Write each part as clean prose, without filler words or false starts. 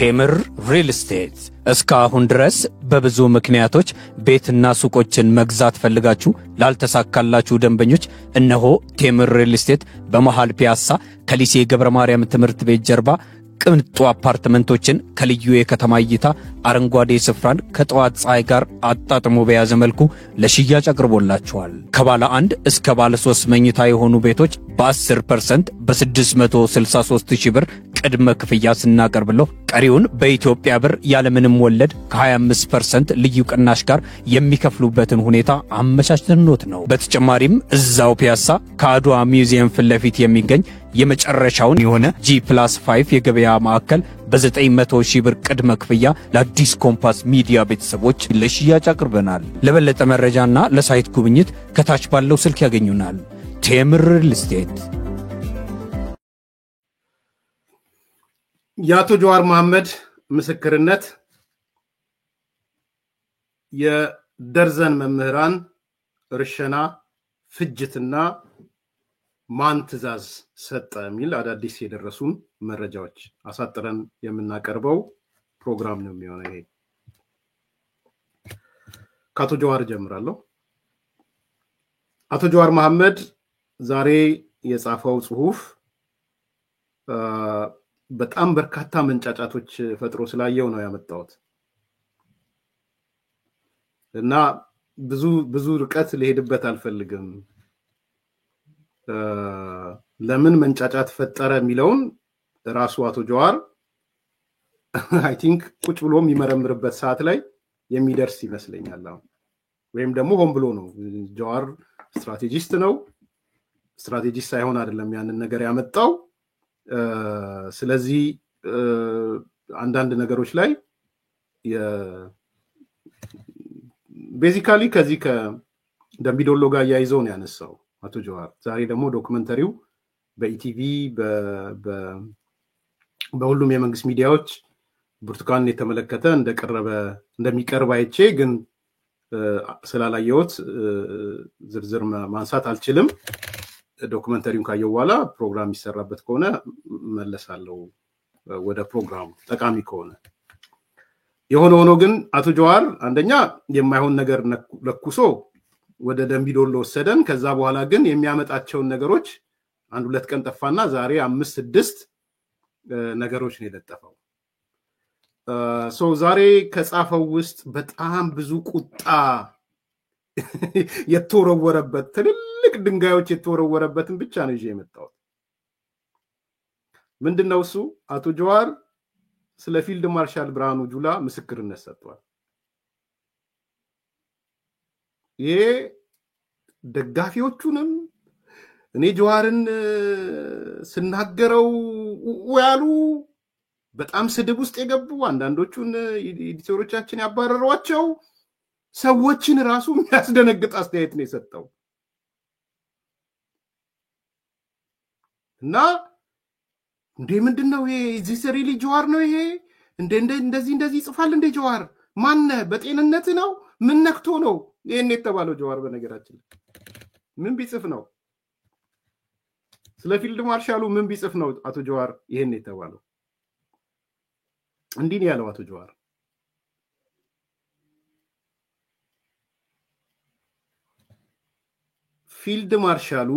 ቴምር ሪል ስቴት እስካሁን ድረስ በብዙ ምክንያቶች ቤትና ሱቆችን መግዛት ፈልጋችሁ ላልተሳካላችሁ ደንበኞች እነሆ ቴምር ሪል ስቴት በመሃል ፒያሳ ከሊሴ ገብረ ማርያም ትምህርት ቤት ጀርባ ቅንጡ አፓርትመንቶችን ከልዩ የከተማ እይታ አረንጓዴ ስፍራን ከጠዋት ፀሐይ ጋር አጣጥሞ በያዘ መልኩ ለሽያጭ አቅርቦላችኋል። ከባለ 1 እስከ ባለ 3 መኝታ የሆኑ ቤቶች በ10% በ663,000 ብር ቅድመ ክፍያ ስናቀርብለው ቀሪውን በኢትዮጵያ ብር ያለምንም ወለድ ከ25% ልዩ ቅናሽ ጋር የሚከፍሉበትን ሁኔታ አመቻችተንዎት ነው። በተጨማሪም እዛው ፒያሳ ከአድዋ ሚውዚየም ፊት ለፊት የሚገኝ የመጨረሻውን የሆነ G+5 የገበያ ማዕከል በ900,000 ብር ቅድመ ክፍያ ለአዲስ ኮምፓስ ሚዲያ ቤተሰቦች ለሽያጭ አቅርበናል። ለበለጠ መረጃና ለሳይት ጉብኝት ከታች ባለው ስልክ ያገኙናል። ቴምር ሪል ስቴት። የአቶ ጀዋር መሐመድ ምስክርነት የደርዘን መምህራን ርሸና ፍጅትና ማን ትዛዝ ሰጠ የሚል አዳዲስ የደረሱን መረጃዎች አሳጥረን የምናቀርበው ፕሮግራም ነው የሚሆነው። ይሄ ከአቶ ጀዋር ጀምራለሁ። አቶ ጀዋር መሐመድ ዛሬ የጻፈው ጽሁፍ በጣም በርካታ መንጫጫቶች ፈጥሮ ስላየው ነው ያመጣሁት እና ብዙ ርቀት ሊሄድበት አልፈልግም። ለምን መንጫጫት ፈጠረ የሚለውን ራሱ አቶ ጀዋር አይ ቲንክ ቁጭ ብሎ የሚመረምርበት ሰዓት ላይ የሚደርስ ይመስለኛል። ወይም ደግሞ ሆን ብሎ ነው። ጀዋር ስትራቴጂስት ነው። ስትራቴጂስት ሳይሆን አይደለም ያንን ነገር ያመጣው። ስለዚህ አንዳንድ ነገሮች ላይ ቤዚካሊ ከዚህ ከደምቢዶሎ ጋር ያይዘው ነው ያነሳው አቶ ጀዋር። ዛሬ ደግሞ ዶክመንተሪው በኢቲቪ በሁሉም የመንግስት ሚዲያዎች ብርቱካን የተመለከተ እንደሚቀርብ አይቼ ግን ስላላየሁት ዝርዝር ማንሳት አልችልም። ዶክመንተሪውን ካየው በኋላ ፕሮግራም ይሰራበት ከሆነ መለሳለሁ ወደ ፕሮግራሙ ጠቃሚ ከሆነ። የሆነ ሆኖ ግን አቶ ጀዋር አንደኛ የማይሆን ነገር ለኩሶ ወደ ደምቢዶሎ ወሰደን። ከዛ በኋላ ግን የሚያመጣቸውን ነገሮች 1-2 ቀን ጠፋና ዛሬ 5-6 ነገሮች ነው የለጠፈው። ዛሬ ከጻፈው ውስጥ በጣም ብዙ ቁጣ የተወረወረበት ትልልቅ ድንጋዮች የተወረወረበትን ብቻ ነው ይዤ የመጣው። ምንድነው እሱ? አቶ ጀዋር ስለ ፊልድ ማርሻል ብርሃኑ ጁላ ምስክርነት ሰጥቷል። ይሄ ደጋፊዎቹንም እኔ ጀዋርን ስናገረው ያሉ በጣም ስድብ ውስጥ የገቡ አንዳንዶቹን ኤዲተሮቻችን ያባረሯቸው ሰዎችን ራሱ የሚያስደነግጥ አስተያየት ነው የሰጠው እና እንዴ ምንድነው ይሄ? ዚስ ሪሊ ጀዋር ነው ይሄ? እንደዚህ ይጽፋል እንዴ ጀዋር? ማን በጤንነት ነው? ምን ነክቶ ነው ይሄን የተባለው? ጀዋር በነገራችን ምን ቢጽፍ ነው? ስለ ፊልድ ማርሻሉ ምን ቢጽፍ ነው አቶ ጀዋር ይሄን የተባለው? እንዲህ ያለው አቶ ጀዋር ፊልድ ማርሻሉ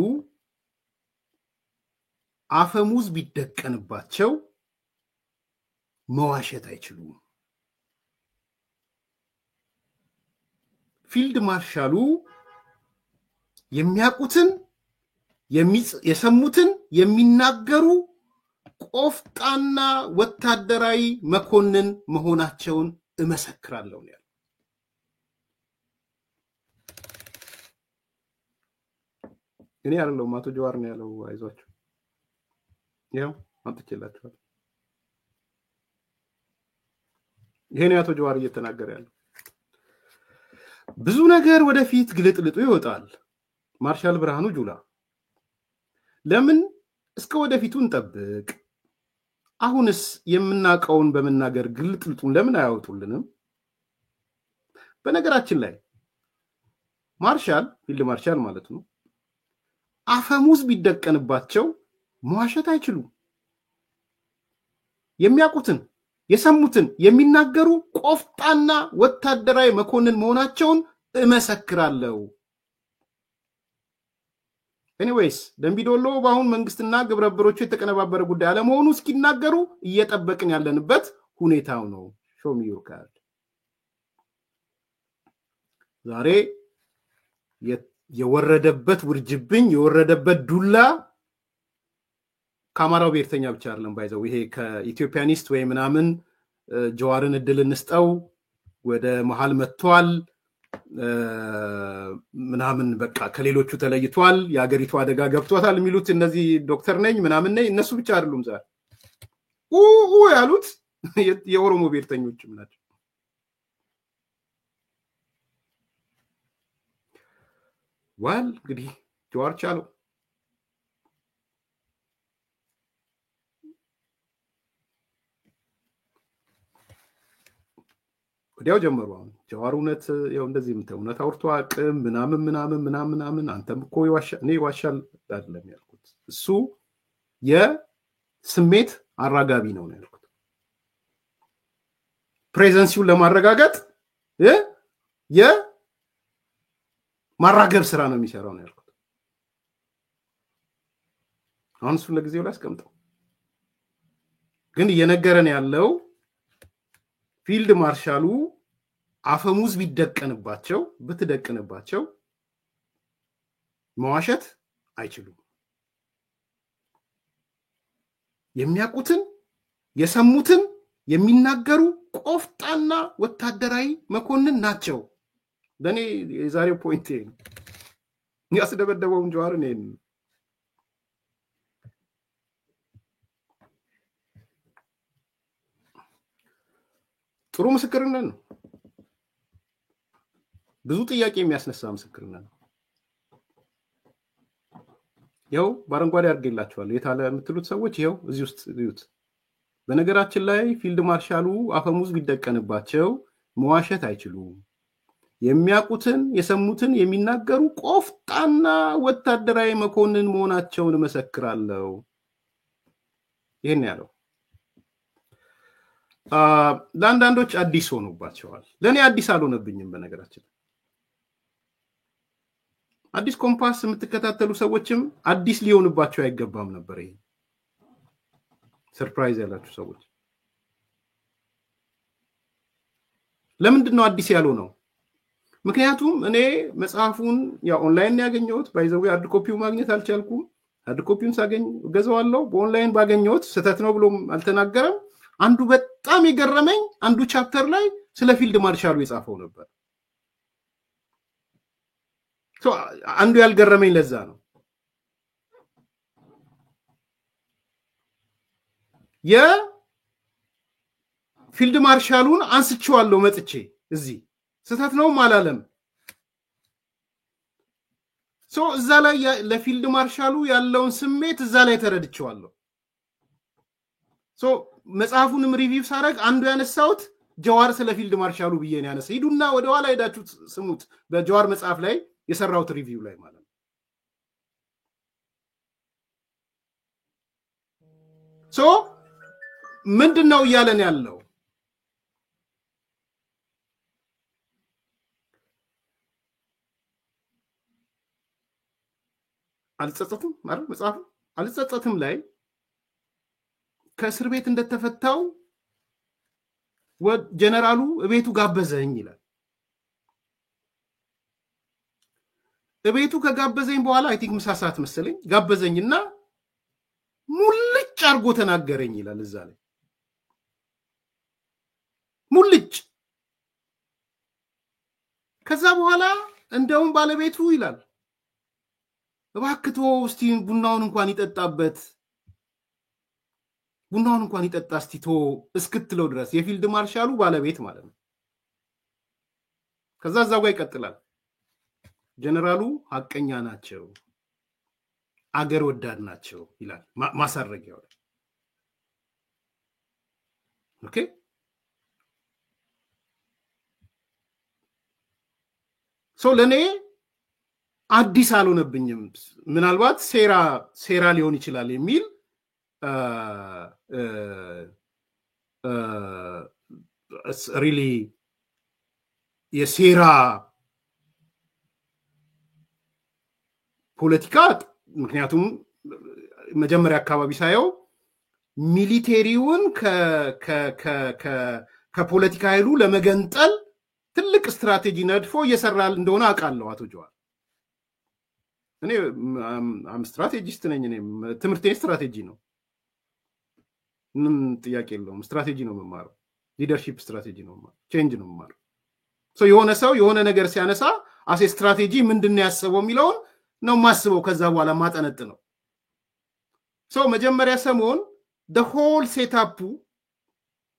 አፈሙዝ ቢደቀንባቸው መዋሸት አይችሉም። ፊልድ ማርሻሉ የሚያውቁትን የሰሙትን የሚናገሩ ቆፍጣና ወታደራዊ መኮንን መሆናቸውን እመሰክራለሁ ነው ያለው። እኔ አይደለሁም አቶ ጀዋር ነው ያለው። አይዟችሁ ያው አጥቼላችኋለሁ። ይሄ ነው አቶ ጀዋር እየተናገረ ያለው። ብዙ ነገር ወደፊት ግልጥልጡ ይወጣል። ማርሻል ብርሃኑ ጁላ ለምን እስከ ወደፊቱ እንጠብቅ? አሁንስ የምናቀውን በመናገር ግልጥልጡን ለምን አያወጡልንም? በነገራችን ላይ ማርሻል ፊልድ ማርሻል ማለት ነው አፈሙዝ ቢደቀንባቸው መዋሸት አይችሉም። የሚያውቁትን የሰሙትን የሚናገሩ ቆፍጣና ወታደራዊ መኮንን መሆናቸውን እመሰክራለሁ። ኤኒዌይስ ደምቢዶሎ በአሁን መንግስትና ግብረአበሮቹ የተቀነባበረ ጉዳይ አለመሆኑ እስኪናገሩ እየጠበቅን ያለንበት ሁኔታው ነው። ሾው ሚ ዩር ካርድ። ዛሬ የወረደበት ውርጅብኝ የወረደበት ዱላ ከአማራው ብሔርተኛ ብቻ አይደለም ባይዘው ይሄ ከኢትዮጵያኒስት ወይ ምናምን ጀዋርን እድል እንስጠው ወደ መሃል መጥቷል ምናምን በቃ ከሌሎቹ ተለይቷል የአገሪቱ አደጋ ገብቷታል የሚሉት እነዚህ ዶክተር ነኝ ምናምን ነኝ እነሱ ብቻ አይደሉም ዛሬ ያሉት የኦሮሞ ብሔርተኞችም ናቸው። ዋል እንግዲህ ጀዋር ቻለው ወዲያው ጀመሩ። አሁን ጀዋር እውነት ያው እንደዚህ እውነት አውርቶ አቅም ምናምን አንተም እኮ እኔ ይዋሻል አይደለም ያልኩት እሱ የስሜት አራጋቢ ነው ያልኩት። ፕሬዘንሲውን ለማረጋገጥ ማራገብ ስራ ነው የሚሰራው ነው ያልኩት። አሁን እሱን ለጊዜው ላይ አስቀምጠው ግን እየነገረን ያለው ፊልድ ማርሻሉ አፈሙዝ ብትደቅንባቸው መዋሸት አይችሉም። የሚያውቁትን የሰሙትን የሚናገሩ ቆፍጣና ወታደራዊ መኮንን ናቸው። ለኔ የዛሬው ፖይንት ነው። ያስደበደበው ጀዋር ነው። ጥሩ ምስክርነት ነው። ብዙ ጥያቄ የሚያስነሳ ምስክርነት ነው። ያው ባረንጓዴ አድርጌላችኋለሁ የታለ የምትሉት ሰዎች ይሄው እዚህ ውስጥ እዩት። በነገራችን ላይ ፊልድ ማርሻሉ አፈሙዝ ቢደቀንባቸው መዋሸት አይችሉም። የሚያውቁትን የሰሙትን የሚናገሩ ቆፍጣና ወታደራዊ መኮንን መሆናቸውን እመሰክራለሁ። ይሄን ያለው ለአንዳንዶች አዲስ ሆኖባቸዋል። ለኔ አዲስ አልሆነብኝም። በነገራችን አዲስ ኮምፓስ የምትከታተሉ ሰዎችም አዲስ ሊሆንባቸው አይገባም ነበር። ይሄ ሰርፕራይዝ ያላችሁ ሰዎች ለምንድን ነው አዲስ ያልሆነው? ምክንያቱም እኔ መጽሐፉን ያ ኦንላይን ያገኘሁት ባይዘው ሃርድ ኮፒው ማግኘት አልቻልኩም። ሃርድ ኮፒውን ሳገኝ ገዛዋለሁ። በኦንላይን ባገኘሁት ስህተት ነው ብሎም አልተናገረም። አንዱ በጣም የገረመኝ አንዱ ቻፕተር ላይ ስለ ፊልድ ማርሻሉ የጻፈው ነበር። አንዱ ያልገረመኝ ለዛ ነው። የፊልድ ማርሻሉን አንስቼዋለሁ መጥቼ እዚህ ስህተት ነው አላለም። እዛ ላይ ለፊልድ ማርሻሉ ያለውን ስሜት እዛ ላይ ተረድቼዋለሁ። መጽሐፉንም ሪቪው ሳረግ አንዱ ያነሳውት ጀዋር ስለ ፊልድ ማርሻሉ ብዬ ነው ያነሳ። ሂዱና ወደ ኋላ ሄዳችሁ ስሙት በጀዋር መጽሐፍ ላይ የሰራውት ሪቪው ላይ ማለት ነው። ምንድነው እያለን ያለው? አልጸጸትም ማለት መጽሐፉ አልጸጸትም ላይ ከእስር ቤት እንደተፈታው ጀነራሉ እቤቱ ጋበዘኝ ይላል። እቤቱ ከጋበዘኝ በኋላ አይ ቲንክ ምሳ ሰዓት መሰለኝ ጋበዘኝና ሙልጭ አርጎ ተናገረኝ ይላል እዛ ላይ ሙልጭ። ከዛ በኋላ እንደውም ባለቤቱ ይላል እባክቶ እስቲ ቡናውን እንኳን ይጠጣበት ቡናውን እንኳን ይጠጣ እስቲ ቶ እስክትለው ድረስ የፊልድ ማርሻሉ ባለቤት ማለት ነው። ከዛ እዛው ጋር ይቀጥላል። ጀነራሉ ሐቀኛ ናቸው፣ አገር ወዳድ ናቸው ይላል ማሳረጊያው ላይ። ኦኬ ለኔ አዲስ አልሆነብኝም። ምናልባት ሴራ ሊሆን ይችላል የሚል really የሴራ ፖለቲካ ምክንያቱም መጀመሪያ አካባቢ ሳየው ሚሊቴሪውን ከፖለቲካ ኃይሉ ለመገንጠል ትልቅ ስትራቴጂ ነድፎ እየሰራል እንደሆነ አውቃለሁ አቶ ጀዋር እኔ ስትራቴጂስት ነኝ እኔ ትምህርቴ ስትራቴጂ ነው ምን ጥያቄ የለውም ስትራቴጂ ነው መማረው ሊደርሺፕ ስትራቴጂ ነው መማረው ቼንጅ ነው መማረው የሆነ ሰው የሆነ ነገር ሲያነሳ አሴ ስትራቴጂ ምንድነው ያሰበው የሚለውን ነው ማስበው ከዛ በኋላ ማጠነጥ ነው መጀመሪያ ሰሞን the whole setup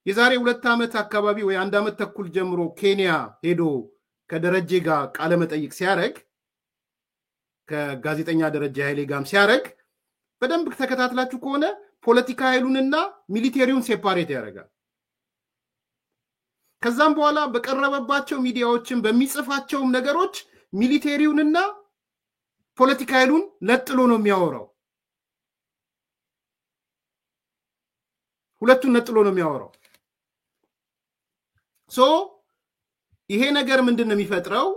የዛሬ 2 ዓመት አካባቢ ወይ 1 ዓመት ተኩል ጀምሮ ኬንያ ሄዶ ከደረጀ ጋር ቃለ መጠይቅ ሲያረግ ከጋዜጠኛ ደረጀ ኃይሌ ጋርም ሲያረግ በደንብ ተከታትላችሁ ከሆነ ፖለቲካ ኃይሉንና ሚሊቴሪውን ሴፓሬት ያደርጋል ከዛም በኋላ በቀረበባቸው ሚዲያዎችን በሚጽፋቸው ነገሮች ሚሊቴሪውንና ፖለቲካ ኃይሉን ለጥሎ ነው የሚያወራው ሁለቱን ነጥሎ ነው የሚያወራው ይሄ ነገር ምንድነው የሚፈጥረው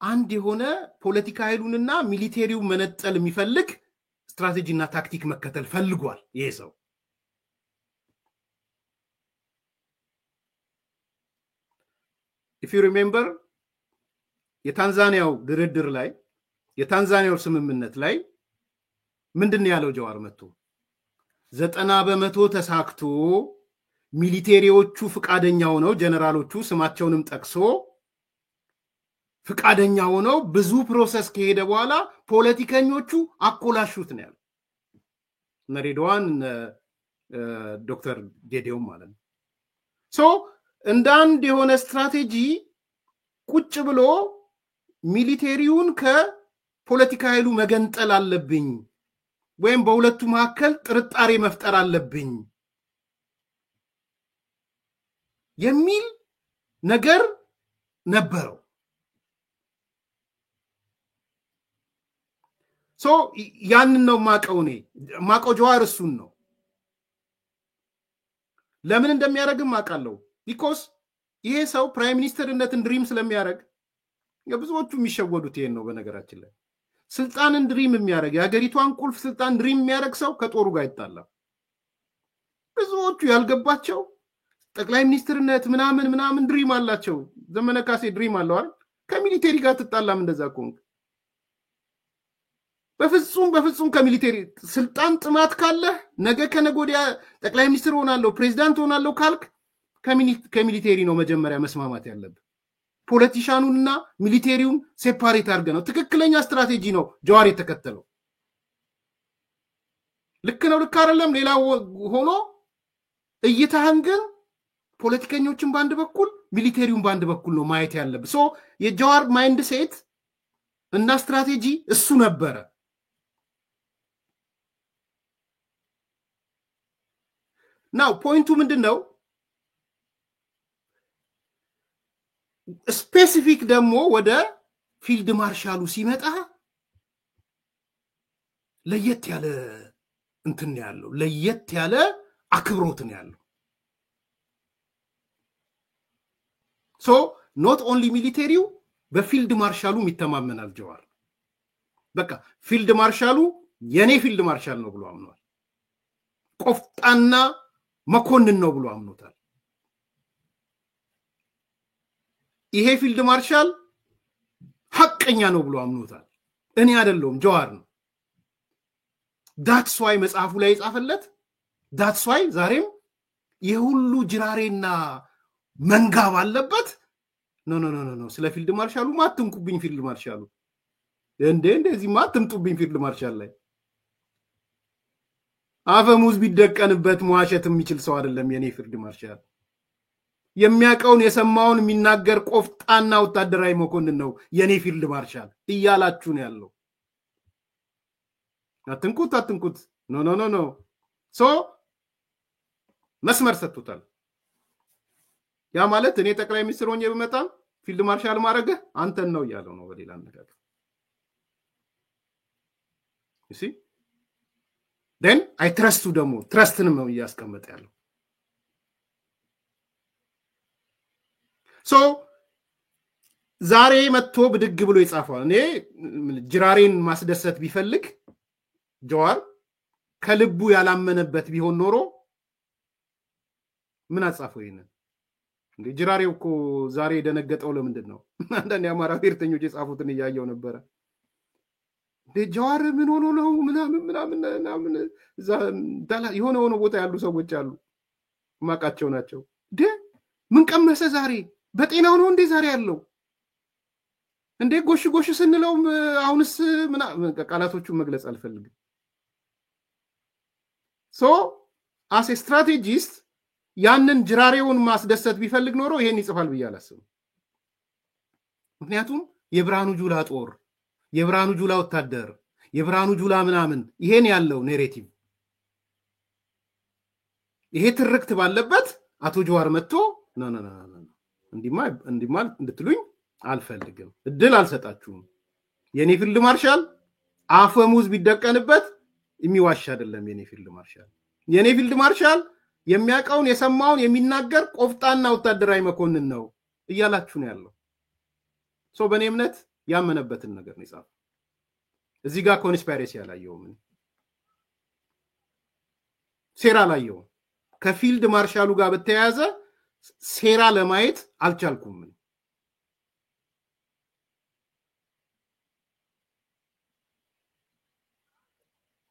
አንድ የሆነ ፖለቲካ ኃይሉንና ሚሊቴሪው መነጠል የሚፈልግ ስትራቴጂና ታክቲክ መከተል ፈልጓል ይሄ ሰው if you remember የታንዛኒያው ድርድር ላይ የታንዛኒያው ስምምነት ላይ ምንድነው ያለው ጀዋር መጥቶ 90% ተሳክቶ ሚሊቴሪዎቹ ፍቃደኛ ሆነው ጀነራሎቹ ስማቸውንም ጠቅሶ ፍቃደኛ ሆነው ብዙ ፕሮሰስ ከሄደ በኋላ ፖለቲከኞቹ አኮላሹት ነው ያለው ነሬድዋን ዶክተር ጌዲዮን ማለት ነው እንዳንድ የሆነ ስትራቴጂ ቁጭ ብሎ ሚሊቴሪውን ከፖለቲካ ኃይሉ መገንጠል አለብኝ ወይም በሁለቱ መካከል ጥርጣሬ መፍጠር አለብኝ የሚል ነገር ነበረው ያንን ነው ማቀው ጀዋር እሱን ነው ለምን እንደሚያረግም አቃለው because ይሄ ሰው ፕራይም ሚኒስተርነትን ድሪም ስለሚያረግ የብዙዎቹ የሚሸወዱት ይሄን ነው በነገራችን ላይ ስልጣንን ድሪም የሚያረግ የሀገሪቷን ቁልፍ ስልጣን ድሪም የሚያረግ ሰው ከጦሩ ጋር ይጣላል ብዙዎቹ ያልገባቸው ጠቅላይ ሚኒስትርነት ምናምን ድሪም አላቸው ዘመነ ካሴ ድሪም አለው አይደል ከሚሊቴሪ ጋር ተጣላም እንደዛ ኮንክ በፍጹም ከሚሊቴሪ ስልጣን ጥማት ካለ ነገ ከነጎዲያ ጠቅላይ ሚኒስትር ሆናለሁ ፕሬዝዳንት ሆናለሁ ካልክ ከሚሊቴሪ ነው መጀመሪያ መስማማት ያለበት ፖለቲሻኑና ሚሊቴሪውን ሴፓሬት አድርገ ነው ትክክለኛ ስትራቴጂ ነው ጀዋር የተከተለው ልክ ነው ልክ አይደለም ሌላ ሆኖ እይታህን ግን ፖለቲከኞችን ባንድ በኩል ሚሊቴሪውን ባንድ በኩል ነው ማየት ያለበት የጀዋር ማይንድ ሴት እና ስትራቴጂ እሱ ነበረ ናው ፖይንቱ ምንድነው ስፔሲፊክ ደግሞ ወደ ፊልድ ማርሻሉ ሲመጣ ለየት ያለ እንትን ያለው ለየት ያለ አክብሮት ነው ያለው not only ሚሊቴሪው በፊልድ ማርሻሉ ይተማመናል ጀዋር በቃ ፊልድ ማርሻሉ የኔ ፊልድ ማርሻል ነው ብሎ አምኗል ቆፍጣና መኮንን ነው ብሎ አምኖታል ይሄ ፊልድ ማርሻል ሐቀኛ ነው ብሎ አምኖታል እኔ አይደለም ጀዋር ነው that's why መጽሐፉ ላይ ጻፈለት that's why ዛሬም የሁሉ ጅራሬና መንጋብ አለበት ኖ ስለ ፊልድ ማርሻሉ ማትንኩብኝ ፊልድ ማርሻሉ እንደዚህ ማትምጡብኝ ፊልድ ማርሻል ላይ አፈሙዝ ቢደቀንበት መዋሸት የሚችል ሰው አይደለም የኔ ፊልድ ማርሻል የሚያቀውን የሰማውን የሚናገር ቆፍጣና ወታደራዊ መኮንን ነው የኔ ፊልድ ማርሻል እያላችሁ ነው ያለው አትንኩት ኖ መስመር ሰጥቷል ያ ማለት እኔ ጠቅላይ ሚኒስትር ሆኜ በመጣ ፊልድ ማርሻል ማረገ አንተን ነው ያለው ነው በሌላ አነጋገር you see then I trust you ደግሞ ትረስትንም ነው ያስቀመጠ ያለው ሶ ዛሬ መጥቶ ብድግ ብሎ ይጻፋል። እኔ ጅራሬን ማስደሰት ቢፈልግ ጀዋር ከልቡ ያላመነበት ቢሆን ኖሮ ምን አጻፈው? ይሄን እንዴ ጅራሬው እኮ ዛሬ ደነገጠው ለምንድን ነው? አንዳንድ የአማራ ብሔርተኞች የጻፉትን እያየው ነበረ። ጀዋር ምን ሆኖ ነው ምናምን የሆነ ቦታ ያሉ ሰዎች አሉ ማቃቸው ናቸው። ምን ቀመሰ ዛሬ? በጤናው ነው እንዴ ዛሬ ያለው? እንዴ ጎሽ ስንለው አሁንስ ቃላቶቹን መግለጽ አልፈልግም። ሶ አስ ስትራቴጂስት ያንን ጅራሬውን ማስደሰት ቢፈልግ ኖሮ ይሄን ይጽፋል ብዬ አላስብም። ምክንያቱም የብርሃኑ ጁላ ጦር፣ የብርሃኑ ጁላ ወታደር፣ የብርሃኑ ጁላ ምናምን ይሄን ያለው ኔሬቲቭ ይሄ ትርክት ባለበት አቶ ጀዋር መጥቶ እንዲማ እንድትሉኝ አልፈልግም፣ እድል አልሰጣችሁም። የኔ ፊልድ ማርሻል አፈሙዝ ቢደቀንበት የሚዋሽ አይደለም። የኔ ፊልድ ማርሻል የሚያውቀውን የሰማውን የሚናገር ቆፍጣና ወታደራዊ መኮንን ነው እያላችሁ ነው ያለው። ሶ በእኔ እምነት ያመነበትን ነገር ነው ይጻፍ። እዚህ ጋር ኮንስፓይሬሲ ያላየውም ሴራ ላየው ከፊልድ ማርሻሉ ጋር በተያያዘ ሴራ ለማየት አልቻልኩም።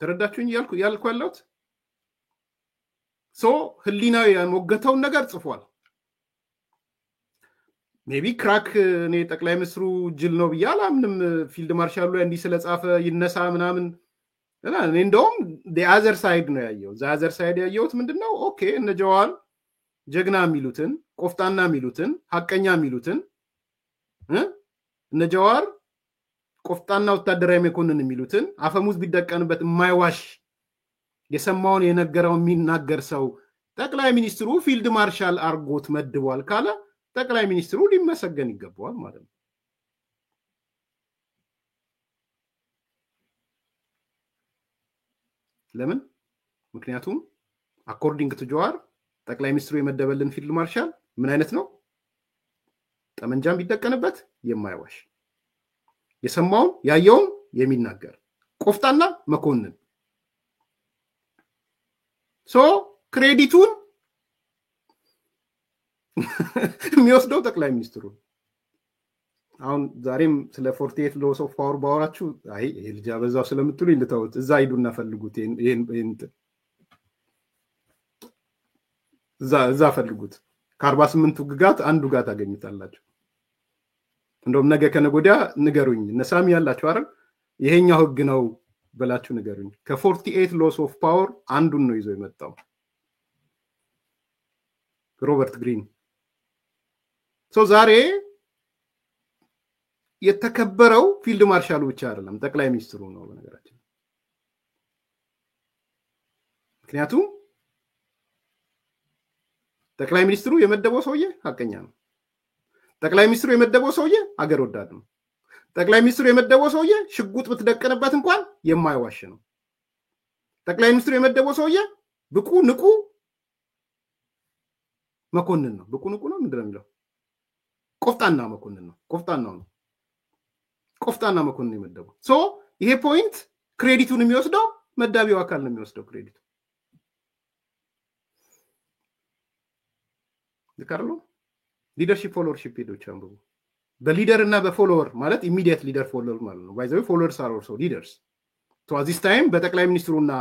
ተረዳችሁኝ? ያልኩ ያለሁት ሶ ህሊናው ያሞገተውን ነገር ጽፏል። ሜቢ ክራክ እኔ ጠቅላይ ሚኒስትሩ ጅል ነው ብያለሁ። ምንም ፊልድ ማርሻሉ ላይ እንዲህ ስለጻፈ ይነሳ ምናምን እና እኔ እንደውም አዘር ሳይድ ነው ያየው። አዘር ሳይድ ያየውት ምንድነው? ኦኬ እነ ጀዋር ጀግና የሚሉትን ቆፍጣና የሚሉትን ሐቀኛ የሚሉትን እነ ጀዋር ቆፍጣና ወታደራዊ መኮንን የሚሉትን አፈሙዝ ቢደቀንበት የማይዋሽ የሰማውን የነገረው የሚናገር ሰው ጠቅላይ ሚኒስትሩ ፊልድ ማርሻል አርጎት መድቧል ካለ ጠቅላይ ሚኒስትሩ ሊመሰገን ይገባዋል ማለት ነው። ለምን? ምክንያቱም አኮርዲንግ ቱ ጀዋር ጠቅላይ ሚኒስትሩ የመደበልን ፊልድ ማርሻል ምን አይነት ነው? ጠመንጃም ቢደቀንበት የማይዋሽ የሰማውን ያየውን የሚናገር ቆፍጣና መኮንን። ሶ ክሬዲቱን የሚወስደው ጠቅላይ ሚኒስትሩ። አሁን ዛሬም ስለ 48 ሎስ ኦፍ ፓወር ባወራችሁ አይ ይሄ ልጅ አበዛው ስለምትሉኝ ልተውት። እዛ ሂዱና ፈልጉት። ይሄን እዛ ፈልጉት። ከ48ቱ ግጋት አንዱ ጋር ታገኙታላችሁ። እንደውም ነገ ከነጎዳ ንገሩኝ። ነሳሚ ያላችሁ አይደል? ይሄኛው ህግ ነው በላችሁ ንገሩኝ። ከ48 ሎስ ኦፍ ፓወር አንዱን ነው ይዞ የመጣው ሮበርት ግሪን። ሶ ዛሬ የተከበረው ፊልድ ማርሻሉ ብቻ አይደለም ጠቅላይ ሚኒስትሩ ነው በነገራችን። ምክንያቱም ጠቅላይ ሚኒስትሩ የመደበው ሰውዬ ሐቀኛ ነው። ጠቅላይ ሚኒስትሩ የመደበው ሰውዬ አገር ወዳድ ነው። ጠቅላይ ሚኒስትሩ የመደበው ሰውዬ ሽጉጥ ብትደቀንበት እንኳን የማይዋሽ ነው። ጠቅላይ ሚኒስትሩ የመደበው ሰውዬ ብቁ ንቁ መኮንን ነው። ብቁ ንቁ ነው ምንድነው የሚለው? ቆፍጣና መኮንን ነው። ቆፍጣና መኮንን የመደበው። ሶ ይሄ ፖይንት ክሬዲቱን የሚወስደው መዳቢው አካል ነው የሚወስደው ክሬዲቱ። ለካርሎ ሊደርሺፕ ፎሎወርሺፕ ሄዶች አንብቡ። በሊደር እና በፎሎወር ማለት ኢሚዲየት ሊደር ፎሎወር ማለት ነው። ባይዘው ፎሎወርስ አር ኦልሶ ሊደርስ። ሶ አት ዚስ ታይም በጠቅላይ ሚኒስትሩና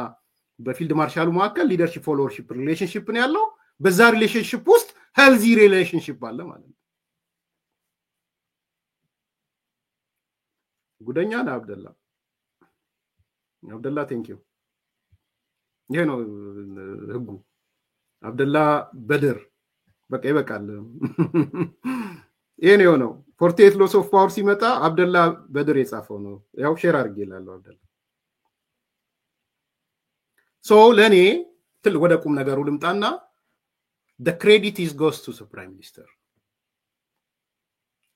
በፊልድ ማርሻሉ መካከል ሊደርሺፕ ፎሎወርሺፕ ሪሌሽንሺፕ ነው ያለው። በዛ ሪሌሽንሺፕ ውስጥ ሄልዚ ሪሌሽንሺፕ አለ ማለት ነው። ጉደኛ ነው አብደላ ቴንክ ዩ። ይሄ ነው ህጉ። አብደላ በድር በቃ ይበቃል። ይሄ ነው ነው 48 ሎስ ኦፍ ፓወር ሲመጣ አብደላ በድር የጻፈው ነው። ያው ሼር አድርጌላለሁ አብደላ። ሶ ለኔ ወደ ቁም ነገሩ ልምጣና the credit is goes to the prime minister።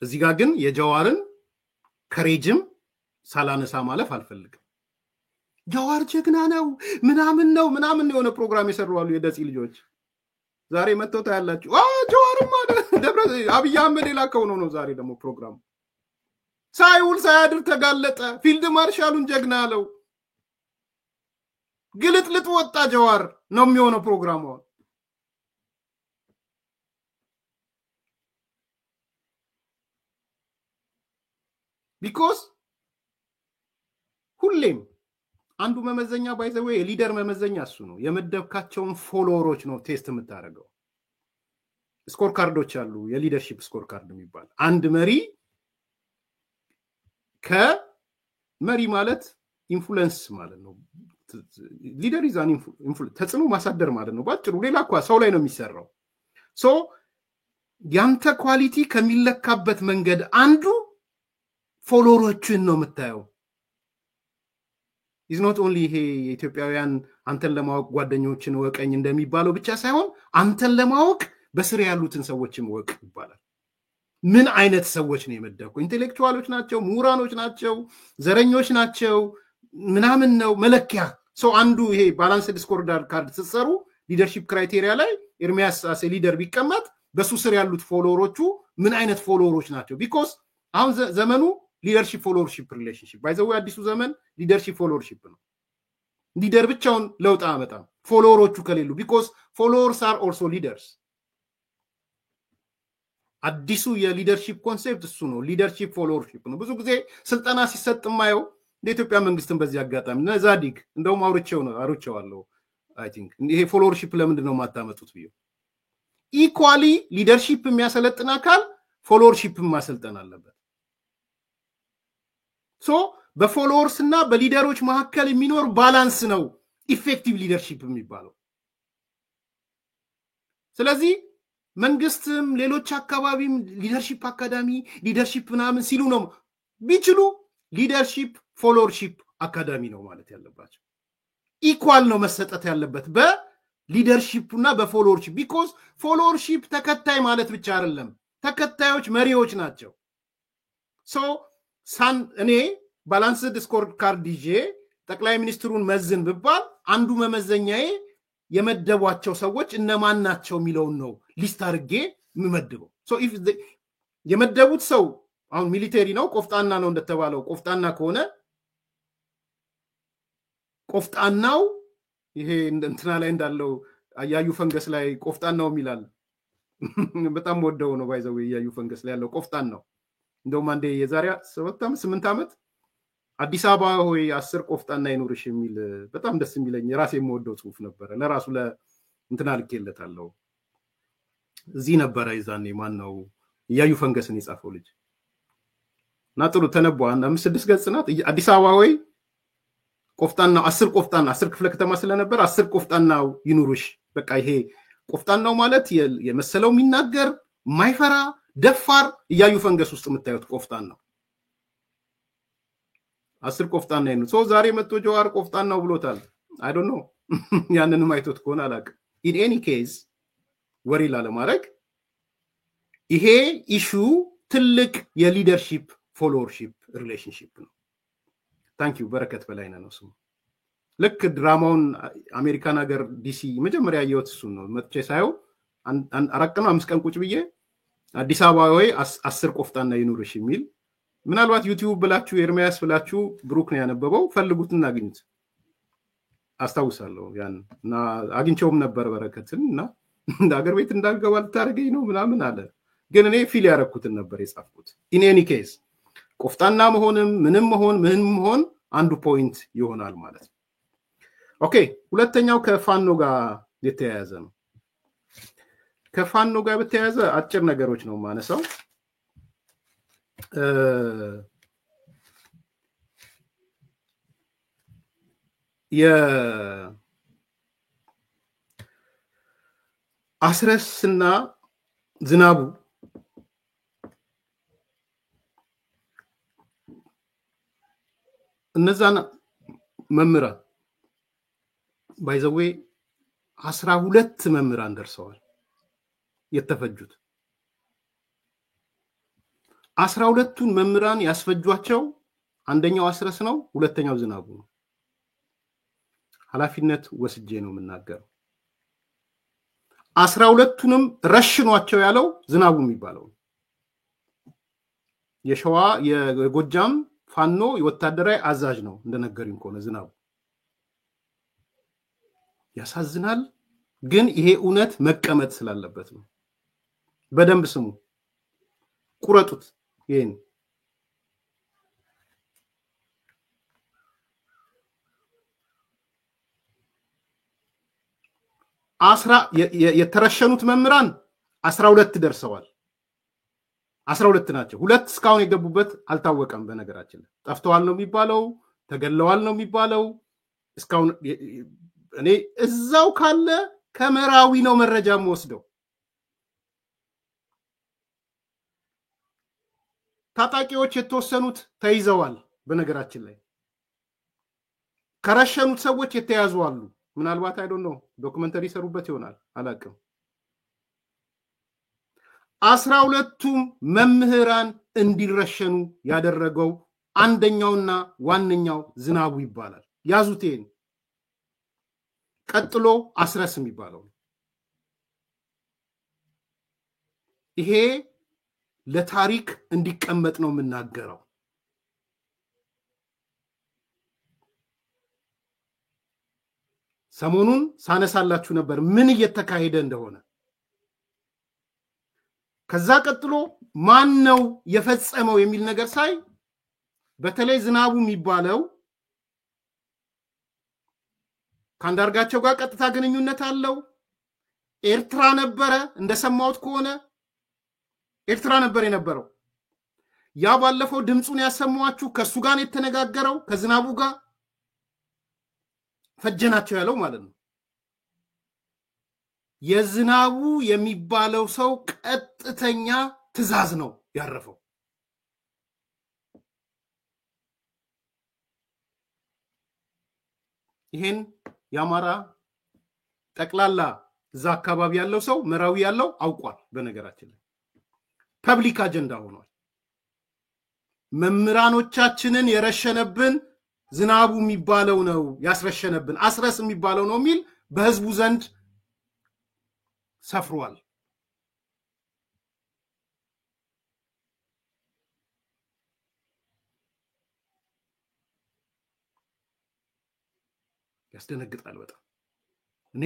እዚህ ጋር ግን የጀዋርን ከሬጅም ሳላነሳ ማለፍ አልፈልግም። ጀዋር ጀግና ነው ምናምን የሆነ ፕሮግራም የሰሩዋሉ የደጺ ልጆች። ዛሬ መጥተው ታያላችሁ ጀዋርማ ደብረ አብይ አህመድ የላከው ነው ዛሬ ደግሞ ፕሮግራም ሳይውል ሳያድር ተጋለጠ ፊልድ ማርሻሉን ጀግና አለው ግልጥልጥ ወጣ ጀዋር ነው የሚሆነው ፕሮግራሙ because ሁሌም አንዱ መመዘኛ ባይዘው የሊደር መመዘኛ እሱ ነው የመደብካቸውን ፎሎወሮች ነው ቴስት የምታደርገው ስኮር ካርዶች አሉ የሊደርሺፕ ስኮር ካርድ የሚባል አንድ መሪ ከመሪ ማለት ኢንፍሉዌንስ ማለት ነው ሊደር ኢዝ አን ኢንፍሉዌንስ ተጽዕኖ ማሳደር ማለት ነው ባጭሩ ሌላ እኮ ሰው ላይ ነው የሚሰራው ሶ ያንተ ኳሊቲ ከሚለካበት መንገድ አንዱ ፎሎወሮችን ነው የምታየው is not only he ኢትዮጵያውያን አንተን ለማወቅ ጓደኞችን ወቀኝ እንደሚባለው ብቻ ሳይሆን አንተን ለማወቅ በስር ያሉትን ሰዎችም ወቅ ይባላል ምን አይነት ሰዎች ነው የመደብኩ ኢንተሌክቹዋሎች ናቸው ምሁራኖች ናቸው ዘረኞች ናቸው ምናምን ነው መለኪያ ሶ አንዱ ይሄ ባላንስድ ስኮር ካርድ ተሰሩ ሊደርሺፕ ክራይቴሪያ ላይ ኤርሚያስ አስ ሊደር ቢቀመጥ በሱ ስር ያሉት ፎሎወሮቹ ምን አይነት ፎሎወሮች ናቸው because አሁን ዘመኑ leadership followership relationship by the way አዲሱ ዘመን leadership followership ነው ሊደር ብቻውን ለውጥ አመጣም ፎሎወሮቹ ከሌሉ because followers are also leaders አዲሱ የሊደርሺፕ ኮንሴፕት እሱ ነው leadership followership ነው ብዙ ጊዜ ስልጣና ሲሰጥ ማየው ለኢትዮጵያ መንግስትን በዚህ አጋጣሚ ነዛዲግ እንደውም አውርቼዋለሁ I think ይሄ followership ለምንድን ነው ማታመጡት ብዬ equally leadership የሚያሰለጥና አካል followership ማሰልጠን አለበት ሶ በፎሎወርስ እና በሊደሮች መካከል የሚኖር ባላንስ ነው ኢፌክቲቭ ሊደርሺፕ የሚባለው ስለዚህ መንግስትም ሌሎች አካባቢም ሊደርሺፕ አካዳሚ ሊደርሺፕ ምናምን ሲሉ ነው ቢችሉ ሊደርሺፕ ፎሎወርሺፕ አካዳሚ ነው ማለት ያለባቸው ኢኳል ነው መሰጠት ያለበት በሊደርሺፕ እና በፎሎወርሺፕ because ፎሎወርሺፕ ተከታይ ማለት ብቻ አይደለም ተከታዮች መሪዎች ናቸው ሶ ሳን እኔ ባላንስድ ስኮር ካርድ ይዤ ጠቅላይ ሚኒስትሩን መዝን ብባል አንዱ መመዘኛዬ የመደቧቸው ሰዎች እነማን ናቸው የሚለውን ነው ሊስት አድርጌ የምመድበው ሶ ኢፍ የመደቡት ሰው አሁን ሚሊተሪ ነው ቆፍጣና ነው እንደተባለው ቆፍጣና ከሆነ ቆፍጣናው ይሄ እንትና ላይ እንዳለው ያዩ ፈንገስ ላይ ቆፍጣናው ይላል በጣም ወደው ነው ባይዘው ያዩ ፈንገስ ላይ ያለው ቆፍጣናው እንደውም አንዴ የዛሬ 8 ዓመት አዲስ አበባ ሆይ 10 ቆፍጣና ይኖርሽ የሚል በጣም ደስ የሚለኝ ራሴ የምወደው ጽሁፍ ነበር ለራሱ እንትና ልኬለታለሁ እዚህ ነበር አይዛኔ ማን ነው ያዩ ፈንገስን የጻፈው ልጅ ናጥሩ ተነቧን 5-6 ገጽ ናት አዲስ አበባ ሆይ ቆፍጣና 10 ቆፍጣና 10 ክፍለ ከተማ ስለነበር 10 ቆፍጣናው ይኖርሽ በቃ ይሄ ቆፍጣናው ማለት የመሰለው የሚናገር ማይፈራ ደፋር ያዩ ፈንገስ ውስጥ የምታዩት ቆፍጣን ነው 10 ቆፍጣን ነው ሶ ዛሬ መጥቶ ጀዋር ቆፍጣን ነው ብሎታል I don't know ያንንም አይቶት ከሆነ አላቅ in any case ወሪ ላለማድረግ ይሄ ኢሹ ትልቅ የሊደርሺፕ ፎሎወርሺፕ ሪሌሽንሺፕ ነው ታንክ ዩ በረከት በላይነህ ነው ስሙ ልክ ድራማውን አሜሪካን ሀገር ዲሲ መጀመሪያ ያየሁት እሱ ነው መጥቼ ሳይው 4 ቀን 5 ቀን ቁጭ ብዬ አዲስ አበባ ወይ 10 ቆፍጣና ይኑርሽ የሚል ምናልባት ዩቲዩብ ብላችሁ ኤርሚያስ ብላችሁ ብሩክ ነው ያነበበው ፈልጉትና አግኙት አስታውሳለሁ ያንና አግኝቼውም ነበር በረከትና እንደ ሀገር ቤት እንዳልገባ ልታረገኝ ነው ምናምን አለ ግን እኔ ፊል ያረኩትን ነበር የጻፍኩት in any case ቆፍጣና መሆንም ምንም መሆን አንዱ ፖይንት ይሆናል ማለት ነው ኦኬ ሁለተኛው ከፋኖ ጋር የተያያዘ ነው ከፋኖ ጋር በተያያዘ አጭር ነገሮች ነው ማነሳው አስረስና ዝናቡ እነዛና መምህራን ባይዘዌ 12 መምህራን ደርሰዋል የተፈጁት 12ቱን መምህራን ያስፈጇቸው አንደኛው አስረስ ነው ሁለተኛው ዝናቡ ነው ኃላፊነት ወስጄ ነው የምናገረው 12ቱንም ረሽኗቸው ያለው ዝናቡ የሚባለው የሸዋ የጎጃም ፋኖ የወታደራዊ አዛዥ ነው እንደነገሩኝ ከሆነ ዝናቡ። ያሳዝናል፣ ግን ይሄ እውነት መቀመጥ ስላለበት ነው። በደንብ ስሙ፣ ቁረጡት። ይሄን የተረሸኑት መምህራን 12 ደርሰዋል። 12 ናቸው። 2 እስካሁን የገቡበት አልታወቀም። በነገራችን ላይ ጠፍተዋል ነው የሚባለው፣ ተገለዋል ነው የሚባለው። እስካሁን እኔ እዛው ካለ ከመራዊ ነው መረጃ ወስደው ታጣቂዎች የተወሰኑት ተይዘዋል። በነገራችን ላይ ከረሸኑት ሰዎች የተያዙ አሉ። ምናልባት አይ ዶንት ኖ ዶክመንተሪ ሰሩበት ይሆናል አላቅም። 12ቱም መምህራን እንዲረሸኑ ያደረገው አንደኛውና ዋነኛው ዝናቡ ይባላል። ያዙት ይሄን። ቀጥሎ አስረስ የሚባለው ይሄ ለታሪክ እንዲቀመጥ ነው የምናገረው። ሰሞኑን ሳነሳላችሁ ነበር ምን እየተካሄደ እንደሆነ። ከዛ ቀጥሎ ማን ነው የፈጸመው የሚል ነገር ሳይ በተለይ ዝናቡ የሚባለው ከአንዳርጋቸው ጋር ቀጥታ ግንኙነት አለው። ኤርትራ ነበረ፣ እንደሰማሁት ከሆነ ኤርትራ ነበር የነበረው። ያ ባለፈው ድምጹን ያሰማችሁ ከሱ ጋር የተነጋገረው ከዝናቡ ጋር ፈጀናቸው ያለው ማለት ነው። የዝናቡ የሚባለው ሰው ቀጥተኛ ትዕዛዝ ነው ያረፈው። ይሄን የአማራ ጠቅላላ እዛ አካባቢ ያለው ሰው መራዊ ያለው አውቋል። በነገራችን ላይ ፐብሊክ አጀንዳ ሆኗል። መምህራኖቻችንን የረሸነብን ዝናቡ የሚባለው ነው ያስረሸነብን፣ አስረስ የሚባለው ነው የሚል በህዝቡ ዘንድ ሰፍሯል። ያስደነግጣል በጣም። እኔ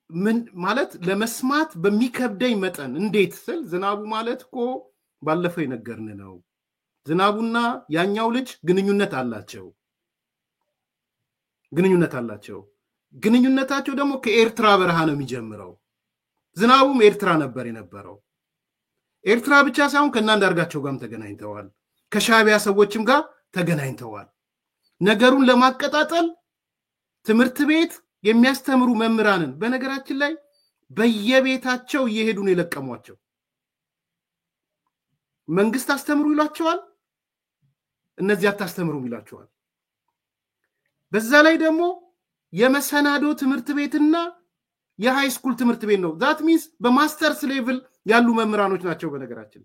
ምን ማለት ለመስማት በሚከብደኝ መጠን እንዴት ስል ዝናቡ ማለት እኮ ባለፈው የነገርን ነው። ዝናቡና ያኛው ልጅ ግንኙነት አላቸው። ግንኙነታቸው ደግሞ ከኤርትራ በረሃ ነው የሚጀምረው። ዝናቡም ኤርትራ ነበር የነበረው። ኤርትራ ብቻ ሳይሆን ከአንዳርጋቸው ጋርም ተገናኝተዋል። ከሻዕቢያ ሰዎችም ጋር ተገናኝተዋል። ነገሩን ለማቀጣጠል ትምህርት ቤት የሚያስተምሩ መምህራንን በነገራችን ላይ በየቤታቸው እየሄዱ ነው የለቀሟቸው። መንግስት አስተምሩ ይሏቸዋል፣ እነዚህ አታስተምሩም ይሏቸዋል። በዛ ላይ ደግሞ የመሰናዶ ትምህርት ቤትና የሃይ ስኩል ትምህርት ቤት ነው። ዛት ሚንስ በማስተርስ ሌቭል ያሉ መምህራኖች ናቸው። በነገራችን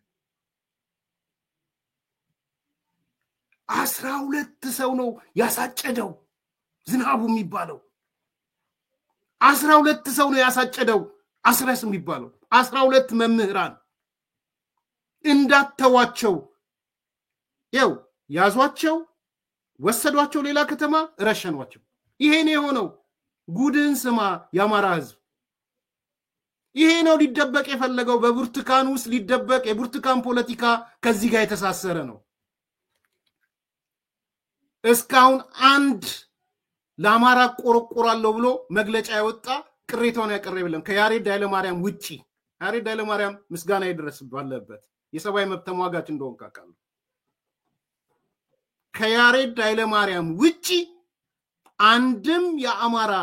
12 ሰው ነው ያሳጨደው ዝናቡ የሚባለው። 12 ሰው ነው ያሳጨደው አስረስ የሚባለው። 12 መምህራን እንዳተዋቸው ያው ያዟቸው፣ ወሰዷቸው ሌላ ከተማ፣ ረሸኗቸው። ይሄን የሆነው ጉድን ስማ የአማራ ህዝብ። ይሄ ነው ሊደበቅ የፈለገው በብርቱካን ውስጥ ሊደበቅ። የብርቱካን ፖለቲካ ከዚህ ጋር የተሳሰረ ነው። እስካሁን አንድ ለአማራ ቆረቆራለሁ ብሎ መግለጫ ያወጣ ቅሬታውን ያቀረበ የለም ከያሬድ ኃይለማርያም ውጪ። ያሬድ ኃይለማርያም ምስጋና ይድረስ ባለበት የሰብአዊ መብት ተሟጋች እንደሆነ ካቃሉ ከያሬድ ኃይለማርያም ውጪ አንድም የአማራ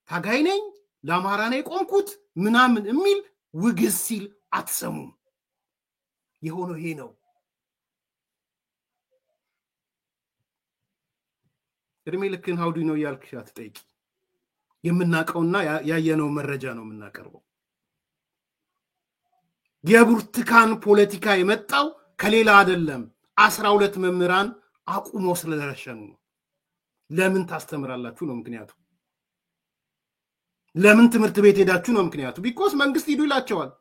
ታጋይ ነኝ ለአማራ ነው የቆምኩት ምናምን የሚል ውግዝ ሲል አትሰሙም። የሆነው ይሄ ነው። እድሜ ልክን ሀውዱ ነው ያልክሽ አትጠይቂ። የምናቀውና ያየነው መረጃ ነው የምናቀርበው። የብርቱካን ፖለቲካ የመጣው ከሌላ አይደለም። 12 መምህራን አቁሞ ስለረሸኑ ነው። ለምን ታስተምራላችሁ ነው ምክንያቱ። ለምን ትምህርት ቤት ሄዳችሁ ነው ምክንያቱ። ቢኮዝ መንግስት ሂዱ ይላቸዋል።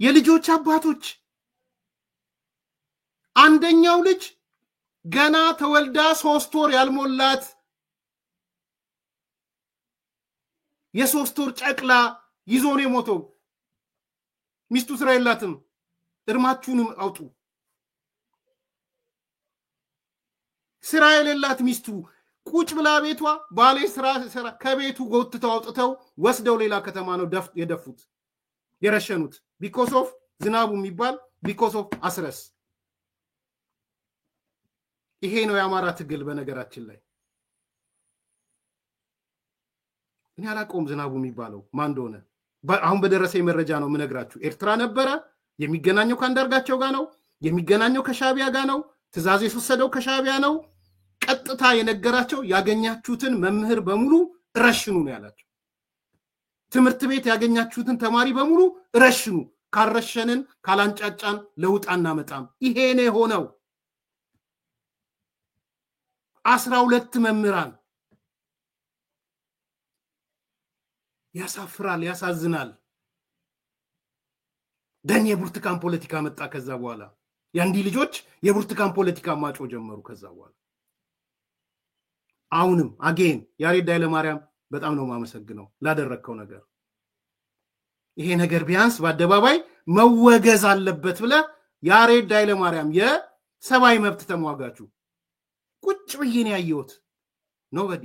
የልጆች አባቶች አንደኛው ልጅ ገና ተወልዳ 3 ወር ያልሞላት የ3 ወር ጨቅላ ይዞ ነው የሞተው። ሚስቱ ስራ የላትም። እርማችሁንም አውጡ። ስራ የሌላት ሚስቱ ቁጭ ብላ ቤቷ ባሌ ስራ ከቤቱ ጎትተው አውጥተው ወስደው ሌላ ከተማ ነው የደፉት የረሸኑት። ቢኮዝ ኦፍ ዝናቡ የሚባል ቢኮዝ ኦፍ አስረስ። ይሄ ነው የአማራ ትግል። በነገራችን ላይ እኔ አላውቀውም ዝናቡ የሚባለው ማን እንደሆነ። አሁን በደረሰኝ መረጃ ነው የምነግራችሁ። ኤርትራ ነበረ። የሚገናኘው ከአንዳርጋቸው ጋር ነው። የሚገናኘው ከሻቢያ ጋር ነው። ትእዛዝ የወሰደው ከሻቢያ ነው። ቀጥታ የነገራቸው ያገኛችሁትን መምህር በሙሉ ረሽኑ ነው ያላቸው። ትምህርት ቤት ያገኛችሁትን ተማሪ በሙሉ ረሽኑ፣ ካልረሸንን ካላንጫጫን ለውጥ አናመጣም። ይሄ ነው የሆነው። 12 መምህራን። ያሳፍራል፣ ያሳዝናል። ደን የብርቱካን ፖለቲካ መጣ። ከዛ በኋላ ያንዲ ልጆች የብርቱካን ፖለቲካ ማጮ ጀመሩ። ከዛ በኋላ አሁንም አጌን ያሬድ ኃይለማርያም በጣም ነው ማመሰግነው ላደረከው ነገር። ይሄ ነገር ቢያንስ በአደባባይ መወገዝ አለበት ብለ ያሬድ ኃይለማርያም የሰብአዊ መብት ተሟጋቹ ቁጭ ብዬ ነው ያየሁት። ኖበዲ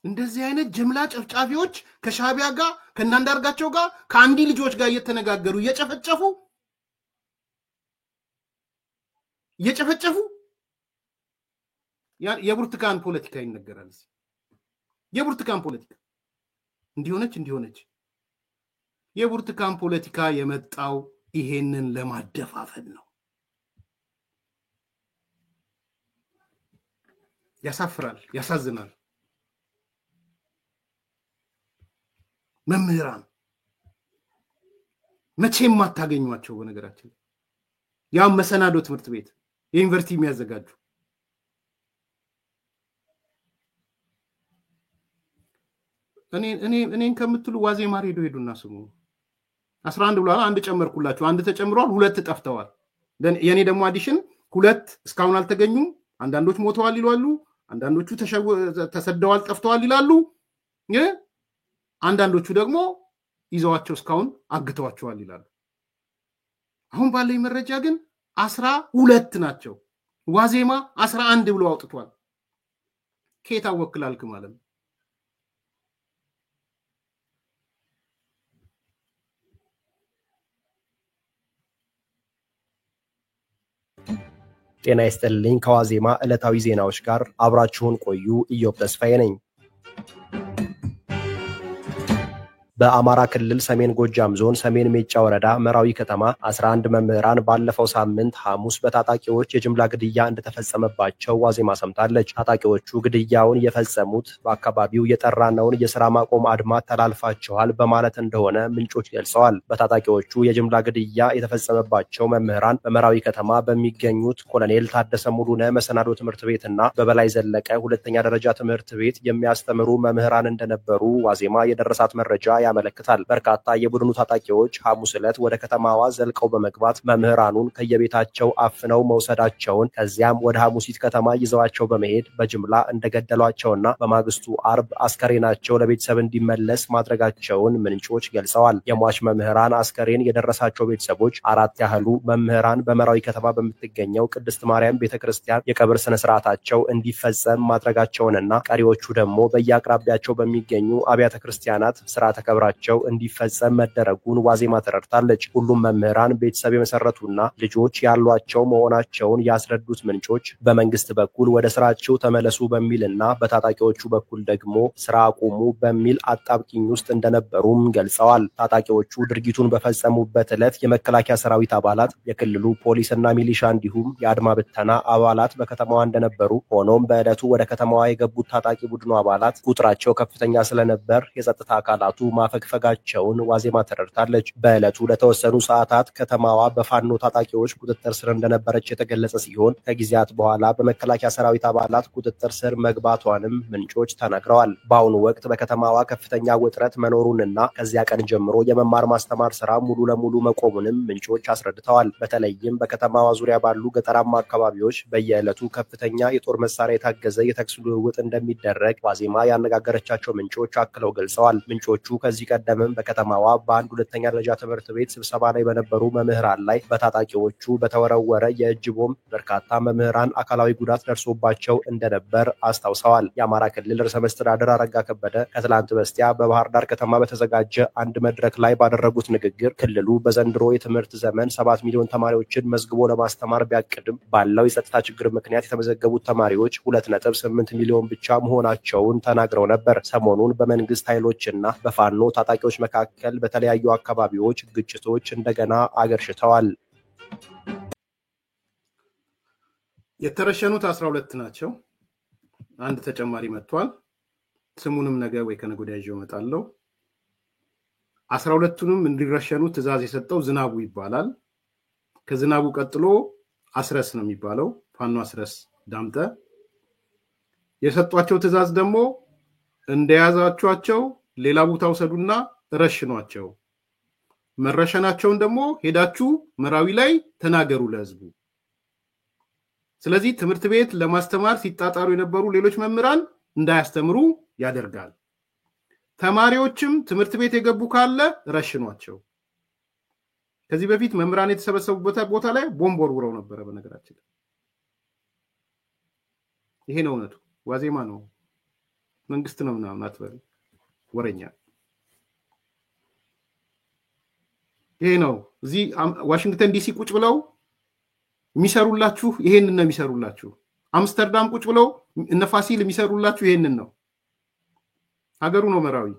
እንደዚህ አይነት ጅምላ ጨፍጫፊዎች ከሻቢያ ጋር ከናንዳርጋቸው ጋር ከአንዲ ልጆች ጋር እየተነጋገሩ እየጨፈጨፉ የብርቱካን ፖለቲካ ይነገራል። የብርቱካን ፖለቲካ እንዲሆነች የብርቱካን ፖለቲካ የመጣው ይሄንን ለማደፋፈን ነው። ያሳፍራል፣ ያሳዝናል። መምህራን መቼም ማታገኙዋቸው። በነገራችን ያው መሰናዶ ትምህርት ቤት የዩኒቨርሲቲ የሚያዘጋጁ እኔን ከምትሉ ዋዜማ ሬዲዮ ሄዱና ስሙ። 11 ብሏል። አንድ ጨመርኩላችሁ። አንድ ተጨምሯል። 2 ጠፍተዋል። የኔ ደግሞ አዲሽን 2 እስካሁን አልተገኙም። አንዳንዶች ሞተዋል ይላሉ፣ አንዳንዶቹ ተሰደዋል ጠፍተዋል ይላሉ። አንዳንዶቹ ደግሞ ይዘዋቸው እስካሁን አግተዋቸዋል ይላሉ። አሁን ባለኝ መረጃ ግን 12 ናቸው። ዋዜማ 11 ብሎ አውጥቷል። ከየት አወክላልክ ማለት ነው? ጤና ይስጥልኝ። ከዋዜማ ዕለታዊ ዜናዎች ጋር አብራችሁን ቆዩ። ኢዮብ ተስፋዬ ነኝ። በአማራ ክልል ሰሜን ጎጃም ዞን ሰሜን ሜጫ ወረዳ መራዊ ከተማ 11 መምህራን ባለፈው ሳምንት ሐሙስ በታጣቂዎች የጅምላ ግድያ እንደተፈጸመባቸው ዋዜማ ሰምታለች። ታጣቂዎቹ ግድያውን የፈጸሙት በአካባቢው የጠራነውን የሥራ ማቆም አድማ ተላልፋቸዋል በማለት እንደሆነ ምንጮች ገልጸዋል። በታጣቂዎቹ የጅምላ ግድያ የተፈጸመባቸው መምህራን በመራዊ ከተማ በሚገኙት ኮሎኔል ታደሰ ሙሉነ መሰናዶ ትምህርት ቤትና በበላይ ዘለቀ ሁለተኛ ደረጃ ትምህርት ቤት የሚያስተምሩ መምህራን እንደነበሩ ዋዜማ የደረሳት መረጃ ያመለክታል። በርካታ የቡድኑ ታጣቂዎች ሐሙስ ዕለት ወደ ከተማዋ ዘልቀው በመግባት መምህራኑን ከየቤታቸው አፍነው መውሰዳቸውን ከዚያም ወደ ሐሙሲት ከተማ ይዘዋቸው በመሄድ በጅምላ እንደገደሏቸውና በማግስቱ አርብ አስከሬናቸው ለቤተሰብ እንዲመለስ ማድረጋቸውን ምንጮች ገልጸዋል። የሟች መምህራን አስከሬን የደረሳቸው ቤተሰቦች 4 ያህሉ መምህራን በመራዊ ከተማ በምትገኘው ቅድስት ማርያም ቤተክርስቲያን የቀብር ስነ ስርዓታቸው እንዲፈጸም ማድረጋቸውንና ቀሪዎቹ ደግሞ በየአቅራቢያቸው በሚገኙ አብያተ ክርስቲያናት ስርዓተ ቀብራቸው እንዲፈጸም መደረጉን ዋዜማ ተረድታለች። ሁሉም መምህራን ቤተሰብ የመሰረቱና ልጆች ያሏቸው መሆናቸውን ያስረዱት ምንጮች በመንግስት በኩል ወደ ስራቸው ተመለሱ በሚልና በታጣቂዎቹ በኩል ደግሞ ስራ አቁሙ በሚል አጣብቂኝ ውስጥ እንደነበሩም ገልጸዋል። ታጣቂዎቹ ድርጊቱን በፈጸሙበት ዕለት የመከላከያ ሰራዊት አባላት፣ የክልሉ ፖሊስና ሚሊሻ እንዲሁም የአድማ ብተና አባላት በከተማዋ እንደነበሩ፣ ሆኖም በዕለቱ ወደ ከተማዋ የገቡት ታጣቂ ቡድኑ አባላት ቁጥራቸው ከፍተኛ ስለነበር የጸጥታ አካላቱ ማፈግፈጋቸውን ዋዜማ ተረድታለች። በዕለቱ ለተወሰኑ ሰዓታት ከተማዋ በፋኖ ታጣቂዎች ቁጥጥር ስር እንደነበረች የተገለጸ ሲሆን ከጊዜያት በኋላ በመከላከያ ሰራዊት አባላት ቁጥጥር ስር መግባቷንም ምንጮች ተናግረዋል። በአሁኑ ወቅት በከተማዋ ከፍተኛ ውጥረት መኖሩንና ከዚያ ቀን ጀምሮ የመማር ማስተማር ስራ ሙሉ ለሙሉ መቆሙንም ምንጮች አስረድተዋል። በተለይም በከተማዋ ዙሪያ ባሉ ገጠራማ አካባቢዎች በየዕለቱ ከፍተኛ የጦር መሳሪያ የታገዘ የተኩስ ልውውጥ እንደሚደረግ ዋዜማ ያነጋገረቻቸው ምንጮች አክለው ገልጸዋል። ምንጮቹ ከዚህ ቀደምም በከተማዋ በአንድ ሁለተኛ ደረጃ ትምህርት ቤት ስብሰባ ላይ በነበሩ መምህራን ላይ በታጣቂዎቹ በተወረወረ የእጅ ቦምብ በርካታ መምህራን አካላዊ ጉዳት ደርሶባቸው እንደነበር አስታውሰዋል። የአማራ ክልል ርዕሰ መስተዳድር አረጋ ከበደ ከትላንት በስቲያ በባህር ዳር ከተማ በተዘጋጀ አንድ መድረክ ላይ ባደረጉት ንግግር ክልሉ በዘንድሮ የትምህርት ዘመን 7 ሚሊዮን ተማሪዎችን መዝግቦ ለማስተማር ቢያቅድም ባለው የጸጥታ ችግር ምክንያት የተመዘገቡት ተማሪዎች 2.8 ሚሊዮን ብቻ መሆናቸውን ተናግረው ነበር። ሰሞኑን በመንግስት ኃይሎችና በፋኖ ታጣቂዎች መካከል በተለያዩ አካባቢዎች ግጭቶች እንደገና አገርሽተዋል። የተረሸኑት 12 ናቸው። አንድ ተጨማሪ መጥቷል። ስሙንም ነገ ወይ ከነገ ወዲያ ይዤው እመጣለሁ። 12ቱንም እንዲረሸኑ ትዕዛዝ የሰጠው ዝናቡ ይባላል። ከዝናቡ ቀጥሎ አስረስ ነው የሚባለው። ፋኖ አስረስ ዳምጠ የሰጧቸው ትዕዛዝ ደግሞ እንደያዛቸዋቸው ሌላ ቦታ ወሰዱና ረሽኗቸው። መረሸናቸውን ደግሞ ሄዳችሁ መራዊ ላይ ተናገሩ ለህዝቡ። ስለዚህ ትምህርት ቤት ለማስተማር ሲጣጣሩ የነበሩ ሌሎች መምህራን እንዳያስተምሩ ያደርጋል። ተማሪዎችም ትምህርት ቤት የገቡ ካለ ረሽኗቸው። ከዚህ በፊት መምህራን የተሰበሰቡበት ቦታ ላይ ቦምብ ወርውረው ነበረ። በነገራችን ይሄ ነው እውነቱ። ዋዜማ ነው መንግስት ነው ምናምን አትበል ወረኛ። ይሄ ነው እዚህ ዋሽንግተን ዲሲ ቁጭ ብለው የሚሰሩላችሁ ይሄንን ነው የሚሰሩላችሁ። አምስተርዳም ቁጭ ብለው እነ ፋሲል የሚሰሩላችሁ ይሄንን ነው። ሀገሩ ነው መራዊ።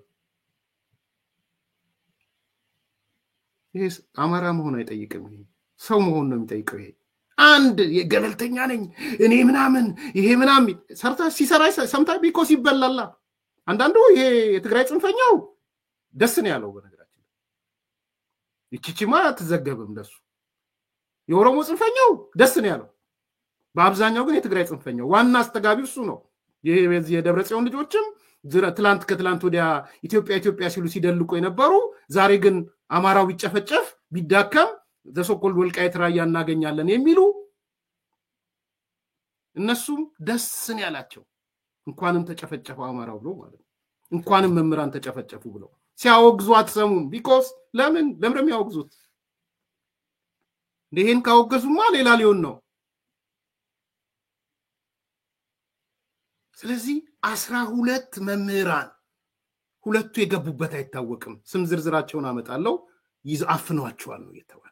ይሄ አማራ መሆን አይጠይቅም። ይሄ ሰው መሆን ነው የሚጠይቀው። ይሄ አንድ የገለልተኛ ነኝ እኔ ምናምን ይሄ ምናምን ሰርታ ሲሰራ ሰምታ ቢኮስ ይበላላ። አንዳንዱ ይሄ የትግራይ ጽንፈኛው ደስ ነው ያለው። በነገራችን ይቺማ አትዘገብም ለሱ። የኦሮሞ ጽንፈኛው ደስ ነው ያለው። በአብዛኛው ግን የትግራይ ጽንፈኛው ዋና አስተጋቢው እሱ ነው። ይሄ የደብረጽዮን ልጆችም ትላንት ከትላንት ወዲያ ኢትዮጵያ ሲሉ ሲደልቁ የነበሩ ዛሬ ግን አማራው ቢጨፈጨፍ ቢዳከም ዘሶኮልድ ወልቃይት ራያ እናገኛለን የሚሉ እነሱም ደስን ያላቸው እንኳንም ተጨፈጨፈው አማራው ብሎ ማለት ነው። እንኳንም መምህራን ተጨፈጨፉ ብለው ሲያወግዙ አትሰሙም። ቢኮዝ ለምን የሚያወግዙት? ይሄን ካወገዙማ ሌላ ሊሆን ነው። ስለዚህ 12 መምህራን ሁለቱ የገቡበት አይታወቅም። ስም ዝርዝራቸውን አመጣለሁ ይዛፍኗቸዋል ነው የተባለ።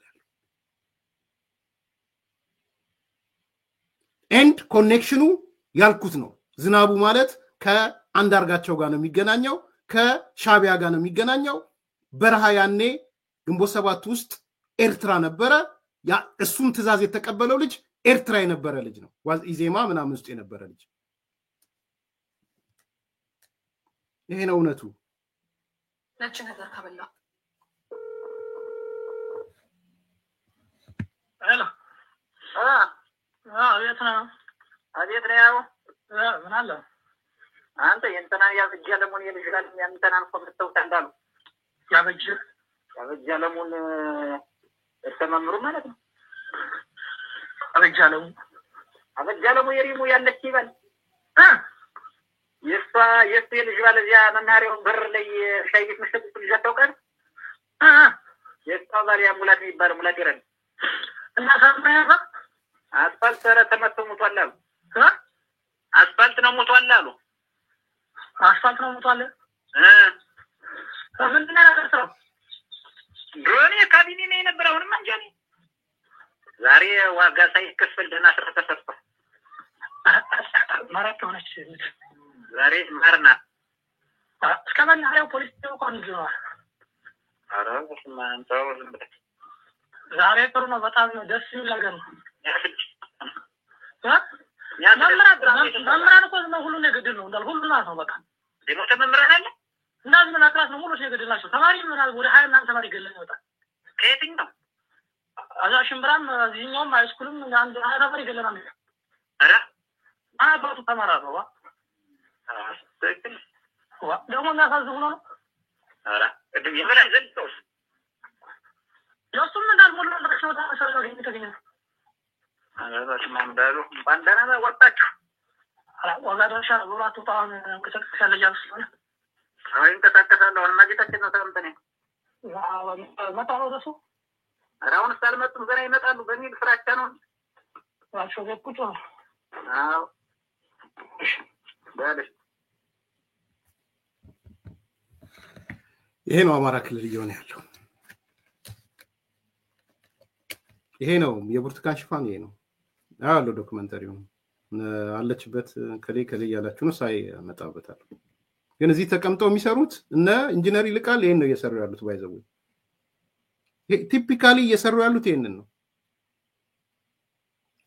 ኤንድ ኮኔክሽኑ ያልኩት ነው። ዝናቡ ማለት ከአንዳርጋቸው ጋር ነው የሚገናኘው፣ ከሻቢያ ጋር ነው የሚገናኘው። በረሃ ያኔ ግንቦት 7 ውስጥ ኤርትራ ነበረ። ያ እሱም ትዕዛዝ የተቀበለው ልጅ ኤርትራ የነበረ ልጅ ነው። ኢዜማ ምናምን ውስጥ የነበረ ልጅ። ይሄ ነው እውነቱ። ነጭ ነገር ካበላ ሄሎ የት ነው? አቤት ነው ያው ምን አለ? አንተ የእንትና ያበጃለሙን የልጅጋል ያንተናን ኮምርተውታ እንዳሉ ያበጃለሙን ተመምሩ ማለት ነው። አበጃለሙ የሪሙ ያለች ይባል የሷ የልጅጋል እዚያ መናኸሪያው በር ላይ ሻይ ቤት መሸጥ ልጅ አታውቀን? የሷ ባሪያ ሙላት የሚባል ሙላት ይረን እና ሰምተህ አስፋልት ተመቶ ሞቷል አሉ። አስፋልት ነው ሞቷል አሉ። አስፋልት ነው ሞቷል። ምንድን ነው ያደረሰው? ድሮኔ ካቢኔ ነው የነበረ። አሁንም አንጃኒ ዛሬ ዋጋ ሳይከፈል ደህና ስራ ተሰርቷል። ማራት ሆነች ዛሬ ማርና እስከ መናኸሪያው ፖሊስ ተቆን ነው። ኧረ በስመ አብ ተው ዝም ብለህ ዛሬ ጥሩ ነው። በጣም ደስ የሚል ነገር ነው። መምህራን እኮ ሁሉ ነገር ነው እንዳል ሁሉ ነው በቃ ደግሞ ተመምራን አለ እንደዚህ ምን አክላስ ነው ሙሉ ሲገደላቸው ተማሪ ምናል ወደ 20 ምናምን ተማሪ ገለኝ ይወጣል ከየትኛው አዛ ሽምብራም እዚህኛውም ሃይስኩልም አንድ ተማሪ ገለና ነው አረ አባቱ ተማራ ነው ደግሞ የሚያሳዝኑ ነው አረ እድም ይበላል ዘልቶስ ለሱም እንዳልሞላ ድረስ ነው ታሰረው የሚተገኘ አረ በስማም ዳሉ ባንዳና ወጣችሁ አላ ወጋዳሻ ወራቱ ታን ከሰከሰ ያለያስ ነው አሁን ተታከታለሁ እና ጌታችን ነው ተምተኔ መጣው ደሱ አራውን ሳልመጡም ገና ይመጣሉ በሚል ፍራቻ ነው ዋሽው ገቁጭ ነው አዎ ባለሽ ይሄ ነው አማራ ክልል እየሆነ ያለው። ይሄ ነው የብርቱካን ሽፋን ይሄ ነው ያለው ዶክመንተሪው አለችበት ከሌ ያላችሁ ነው ሳይመጣበታል። ግን እዚህ ተቀምጠው የሚሰሩት እነ ኢንጂነር ይልቃል ይሄን ነው እየሰሩ ያሉት ባይዘው ቲፒካሊ እየሰሩ ያሉት ይሄንን ነው።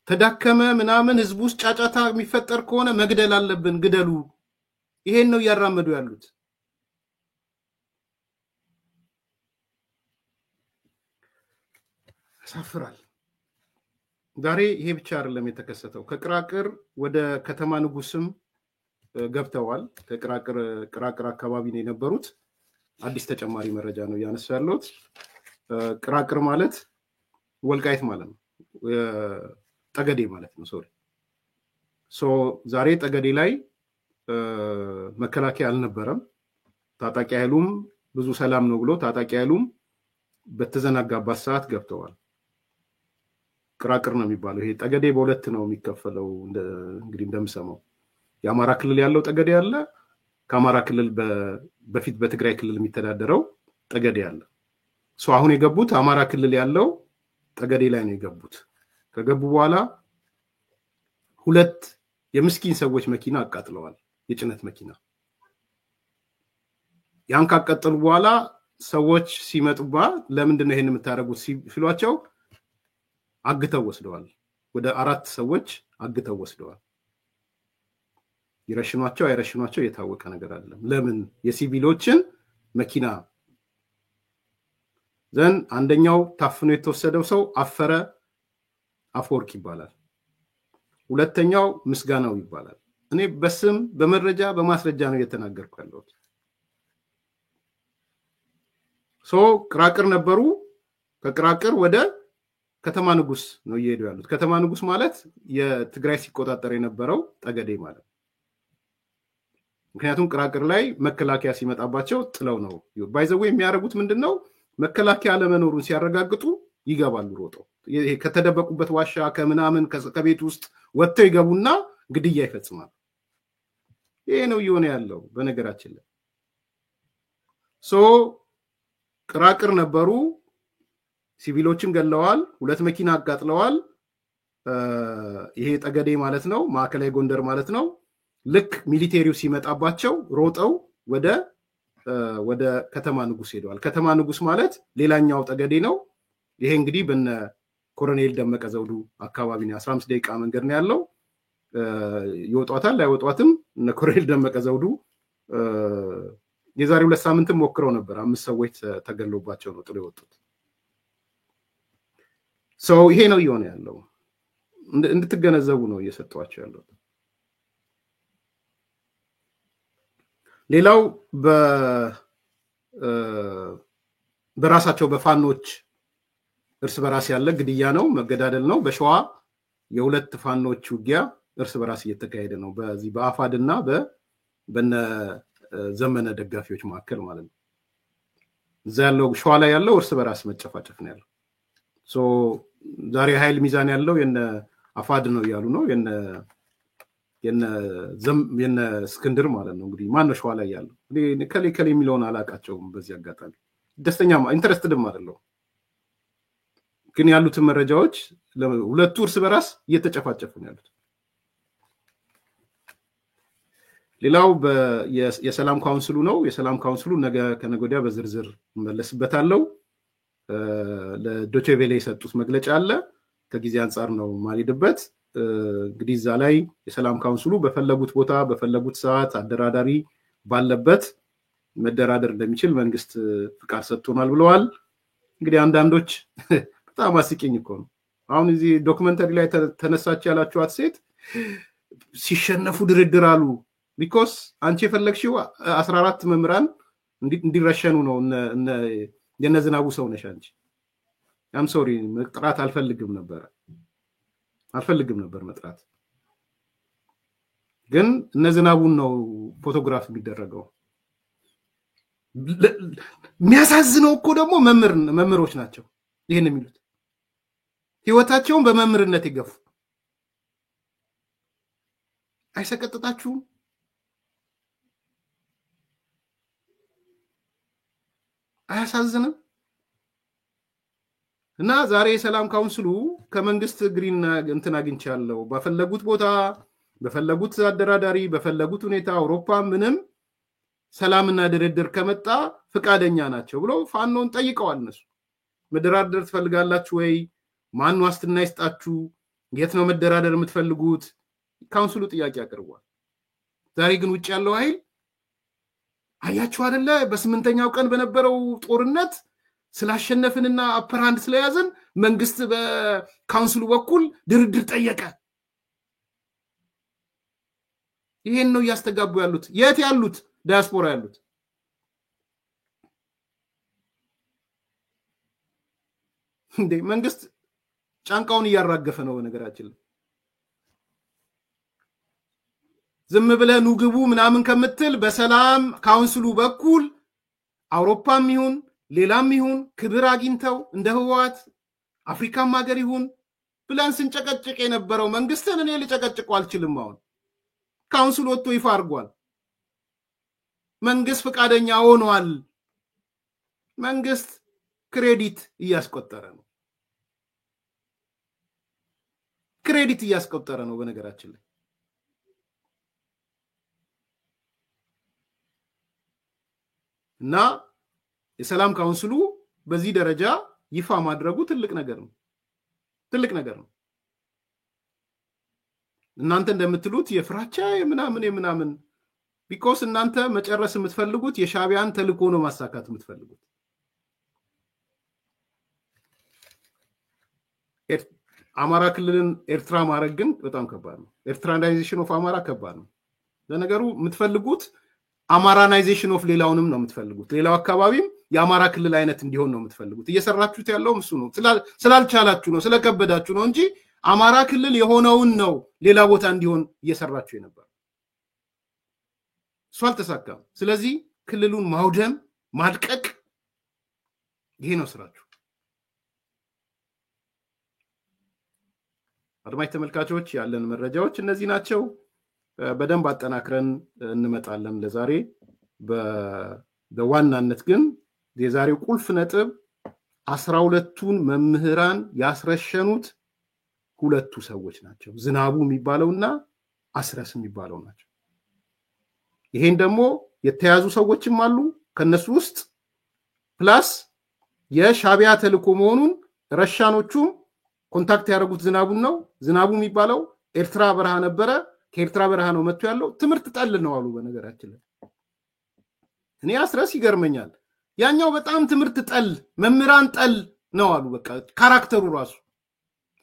ተዳከመ ምናምን ህዝብ ውስጥ ጫጫታ የሚፈጠር ከሆነ መግደል አለብን ግደሉ ይሄን ነው ያራመዱ ያሉት። ያሳፍራል። ዛሬ ይሄ ብቻ አይደለም የተከሰተው ከቅራቅር ወደ ከተማ ንጉስም ገብተዋል። ከቅራቅር አካባቢ ነው የነበሩት። አዲስ ተጨማሪ መረጃ ነው ያነሳ ያለው። ቅራቅር ማለት ወልቃይት ማለት ነው ጠገዴ ማለት ነው ዛሬ ጠገዴ ላይ መከላከያ አልነበረም። ታጣቂ ኃይሉም ብዙ ሰላም ነው ብሎ ታጣቂ ኃይሉም በተዘናጋባት ሰዓት ገብተዋል። ቅራቅር ነው የሚባለው። ይሄ ጠገዴ በሁለት ነው የሚከፈለው እንግዲህ እንደምሰማው የአማራ ክልል ያለው ጠገዴ አለ። ከአማራ ክልል በፊት በትግራይ ክልል የሚተዳደረው ጠገዴ አለ። አሁን የገቡት አማራ ክልል ያለው ጠገዴ ላይ ነው የገቡት። ከገቡ በኋላ ሁለት የምስኪን ሰዎች መኪና አቃጥለዋል። የጭነት መኪና ያን ካቀጠሉ በኋላ ሰዎች ሲመጡባ ለምንድን ነው ይሄን የምታደርጉት ሲሏቸው አግተው ወስደዋል። ወደ 4 ሰዎች አግተው ወስደዋል። ይረሽኗቸው አይረሽኗቸው የታወቀ ነገር አይደለም። ለምን የሲቪሎችን መኪና ዘን አንደኛው ታፍኖ የተወሰደው ሰው አፈረ አፈወርቅ ይባላል። ሁለተኛው ምስጋናው ይባላል። እኔ በስም በመረጃ በማስረጃ ነው የተናገርኩ ያለሁት። ቅራቅር ነበሩ። ከቅራቅር ወደ ከተማ ንጉስ ነው እየሄዱ ያሉት። ከተማ ንጉስ ማለት የትግራይ ሲቆጣጠር የነበረው ጠገዴ ማለት። ምክንያቱም ቅራቅር ላይ መከላከያ ሲመጣባቸው ጥለው ነው ባይዘው የሚያደርጉት ምንድነው መከላከያ ለመኖሩን ሲያረጋግጡ ይገባሉ ሮጠው። ይሄ ከተደበቁበት ዋሻ ከምናምን ከቤት ውስጥ ወጥተው ይገቡና ግድያ ይፈጽማሉ። ይሄ ነው እየሆነ ያለው በነገራችን ላይ። ቅራቅር ነበሩ። ሲቪሎችን ገለዋል። 2 መኪና አቃጥለዋል። ይሄ ጠገዴ ማለት ነው ማዕከላዊ ጎንደር ማለት ነው። ልክ ሚሊቴሪው ሲመጣባቸው ሮጠው ወደ ከተማ ንጉስ ሄደዋል። ከተማ ንጉስ ማለት ሌላኛው ጠገዴ ነው። ይሄ እንግዲህ በነ ኮሎኔል ደመቀ ዘውዱ አካባቢ ነው። 15 ደቂቃ መንገድ ነው ያለው። ይወጣታል አይወጣትም። እነ ኮሎኔል ደመቀ ዘውዱ የዛሬ 2 ሳምንትም ሞክረው ነበር። 5 ሰዎች ተገለውባቸው ነው ጥሎ የወጡት። ይሄ ነው እየሆነ ያለው። እንድትገነዘቡ ነው እየሰጧቸው ያለው። ሌላው በራሳቸው በፋኖች እርስ በራስ ያለ ግድያ ነው፣ መገዳደል ነው። በሸዋ የሁለት ፋኖች ውጊያ እርስ በራስ እየተካሄደ ነው። በዚህ በአፋድና በነ ዘመነ ደጋፊዎች መካከል ማለት ነው። እዛ ያለው ሸዋ ላይ ያለው እርስ በራስ መጨፋጨፍ ነው ያለው። ዛሬ ኃይል ሚዛን ያለው የነ አፋድ ነው ያሉ ነው የነ እስክንድር ማለት ነው። እንግዲህ ማን ነው ሸዋ ላይ ያለው? ከሌ የሚለውን አላቃቸውም። በዚህ አጋጣሚ ደስተኛ ኢንተረስትድም አይደለም። ግን ያሉትን መረጃዎች ሁለቱ እርስ በራስ እየተጨፋጨፉ ነው ያሉት። ሌላው የሰላም ካውንስሉ ነው። የሰላም ካውንስሉ ነገ ከነገ ወዲያ በዝርዝር መለስበታለው። ለዶቼ ቬለ የሰጡት መግለጫ አለ። ከጊዜ አንፃር ነው ማልሄድበት። እንግዲህ እዛ ላይ የሰላም ካውንስሉ በፈለጉት ቦታ በፈለጉት ሰዓት አደራዳሪ ባለበት መደራደር እንደሚችል መንግስት ፍቃድ ሰጥቶናል ብለዋል። እንግዲህ አንዳንዶች በጣም አስቂኝ እኮ ነው። አሁን እዚህ ዶክመንተሪ ላይ ተነሳች ያላችኋት ሴት ሲሸነፉ ድርድር አሉ። ቢኮዝ አንቺ የፈለግሽው 14 መምህራን እንዲረሸኑ ነው። የነ ዝናቡ ሰው ነሽ አንቺ። አም ሶሪ መጥራት አልፈልግም ነበር መጥራት። ግን እነ ዝናቡን ነው ፎቶግራፍ የሚደረገው። የሚያሳዝነው እኮ ደግሞ መምህሮች ናቸው ይሄን የሚሉት። ህይወታቸውን በመምህርነት ይገፉ። አይሰቀጥጣችሁም? አያሳዝንም? እና ዛሬ የሰላም ካውንስሉ ከመንግስት ግሪን እንትን አግኝቻለሁ፣ በፈለጉት ቦታ በፈለጉት አደራዳሪ በፈለጉት ሁኔታ አውሮፓ ምንም ሰላምና ድርድር ከመጣ ፍቃደኛ ናቸው ብሎ ፋኖን ጠይቀዋል። እነሱ መደራደር ትፈልጋላችሁ ወይ? ማን ዋስትና ይስጣችሁ? የት ነው መደራደር የምትፈልጉት? ካውንስሉ ጥያቄ አቅርቧል። ዛሬ ግን ውጭ ያለው ኃይል አያችሁ አይደለ? በስምንተኛው ቀን በነበረው ጦርነት ስላሸነፍንና አፐራንድ ስለያዘን መንግስት በካውንስሉ በኩል ድርድር ጠየቀ። ይሄን ነው ያስተጋቡ ያሉት። የት ያሉት? ዲያስፖራ ያሉት። እንዴ መንግስት ጫንቃውን እያራገፈ ነው። ነገራችን ዝም ብለህ ኑ ግቡ ምናምን ከምትል በሰላም ካውንስሉ በኩል አውሮፓም ይሁን ሌላም ይሁን ክብር አግኝተው እንደ ህወሓት አፍሪካም ሀገር ይሁን ብለን ስንጨቀጭቅ የነበረው መንግስትን እኔ ልጨቀጭቀው አልችልም። አሁን ካውንስሉ ወጥቶ ይፋ አድርጓል። መንግስት ፍቃደኛ ሆኗል። መንግስት ክሬዲት እያስቆጠረ ነው። በነገራችን ላይ እና የሰላም ካውንስሉ በዚህ ደረጃ ይፋ ማድረጉ ትልቅ ነገር ነው። እናንተ እንደምትሉት የፍራቻ የምናምን ቢኮስ እናንተ መጨረስ የምትፈልጉት የሻቢያን ተልእኮ ነው ማሳካት የምትፈልጉት። አማራ ክልልን ኤርትራ ማድረግ ግን በጣም ከባድ ነው። ኤርትራናይዜሽን ኦፍ አማራ ከባድ ነው። ለነገሩ የምትፈልጉት አማራናይዜሽን ኦፍ ሌላውንም ነው የምትፈልጉት። ሌላው አካባቢም የአማራ ክልል አይነት እንዲሆን ነው የምትፈልጉት። እየሰራችሁት ያለውም እሱ ነው። ስላልቻላችሁ ነው፣ ስለከበዳችሁ ነው እንጂ አማራ ክልል የሆነውን ነው ሌላ ቦታ እንዲሆን እየሰራችሁ የነበር። እሱ አልተሳካም። ስለዚህ ክልሉን ማውደም ማድቀቅ፣ ይሄ ነው ስራችሁ። አድማጭ ተመልካቾች ያለን መረጃዎች እነዚህ ናቸው። በደንብ አጠናክረን እንመጣለን። ለዛሬ በዋናነት ግን የዛሬው ቁልፍ ነጥብ 12ቱን መምህራን ያስረሸኑት ሁለቱ ሰዎች ናቸው። ዝናቡ የሚባለውና አስረስ የሚባለው ናቸው። ይሄን ደግሞ የተያዙ ሰዎችም አሉ ከነሱ ውስጥ ፕላስ የሻቢያ ተልእኮ መሆኑን ረሻኖቹም ኮንታክት ያደረጉት ዝናቡን ነው። ዝናቡ የሚባለው ኤርትራ በረሃ ነበረ። ከኤርትራ በረሃ ነው መጥቶ ያለው። ትምህርት ጠል ነው አሉ። በነገራችን ላይ እኔ አስረስ ይገርመኛል። ያኛው በጣም ትምህርት ጠል መምህራን ጠል ነው አሉ። በቃ ካራክተሩ ራሱ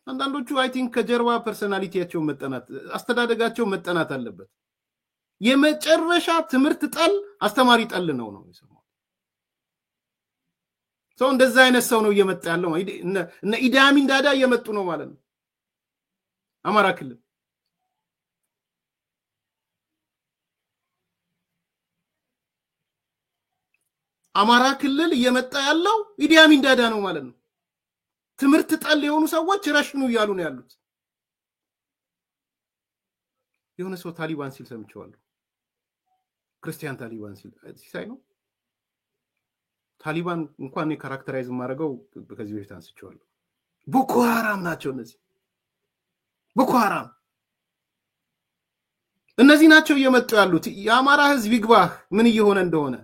አንዳንዶቹ አይ ቲንክ ከጀርባ ፐርሰናሊቲያቸው መጠናት አስተዳደጋቸው መጠናት አለበት። የመጨረሻ ትምህርት ጠል አስተማሪ ጠል ነው የሰማው። ሰው እንደዛ አይነት ሰው ነው እየመጣ ያለው። እነ ኢዲ አሚን ዳዳ እየመጡ ነው ማለት ነው አማራ ክልል። አማራ ክልል እየመጣ ያለው ኢዲ አሚን ዳዳ ነው ማለት ነው። ትምህርት ጠል የሆኑ ሰዎች ረሽኑ እያሉ ነው ያሉት። የሆነ ሰው ታሊባን ሲል ሰምቼዋለሁ። ክርስቲያን ታሊባን ሲል ሲሳይ ነው። ታሊባን እንኳን እኔ ካራክተራይዝ ማድረገው ከዚህ በፊት አንስቼዋለሁ። ቦኮ ሃራም ናቸው እነዚህ። ቦኮ ሃራም እነዚህ ናቸው እየመጡ ያሉት። የአማራ ህዝብ ይግባህ ምን እየሆነ እንደሆነ።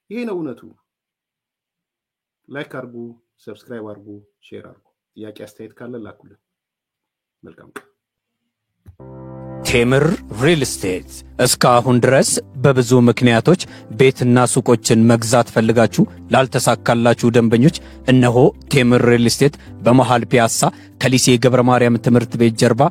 ይሄ ነው እውነቱ። ላይክ አድርጉ፣ ሰብስክራይብ አድርጉ፣ ሼር አድርጉ። ጥያቄ አስተያየት ካለ ላኩልን። መልካም ቴምር ሪል ስቴት እስካሁን ድረስ በብዙ ምክንያቶች ቤትና ሱቆችን መግዛት ፈልጋችሁ ላልተሳካላችሁ ደንበኞች እነሆ ቴምር ሪል ስቴት በመሃል ፒያሳ ከሊሴ ገብረ ማርያም ትምህርት ቤት ጀርባ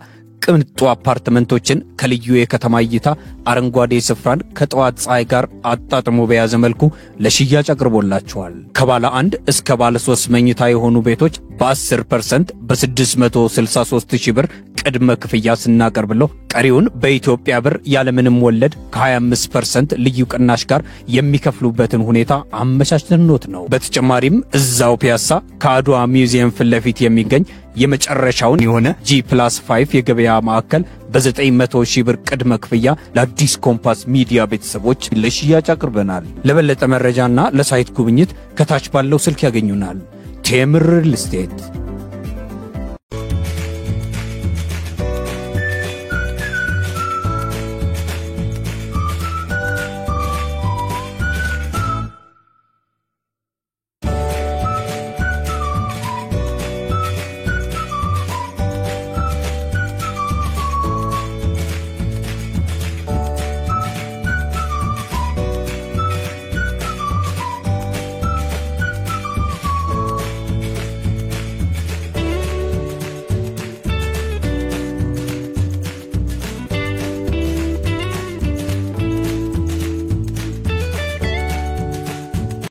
ቅንጡ አፓርትመንቶችን ከልዩ የከተማ እይታ አረንጓዴ ስፍራን ከጠዋት ፀሐይ ጋር አጣጥሞ በያዘ መልኩ ለሽያጭ አቅርቦላችኋል። ከባለ 1 እስከ ባለ 3 መኝታ የሆኑ ቤቶች በ10% በ663,000 ብር ቅድመ ክፍያ ስናቀርብለው ቀሪውን በኢትዮጵያ ብር ያለምንም ወለድ ከ25% ልዩ ቅናሽ ጋር የሚከፍሉበትን ሁኔታ አመቻችተንሎት ነው። በተጨማሪም እዛው ፒያሳ ከአድዋ ሚውዚየም ፊት ለፊት የሚገኝ የመጨረሻውን የሆነ G+5 የገበያ ማዕከል በ900,000 ብር ቅድመ ክፍያ ለአዲስ ኮምፓስ ሚዲያ ቤተሰቦች ለሽያጭ አቅርበናል። ለበለጠ መረጃና ለሳይት ጉብኝት ከታች ባለው ስልክ ያገኙናል። ቴምር ሪል ስቴት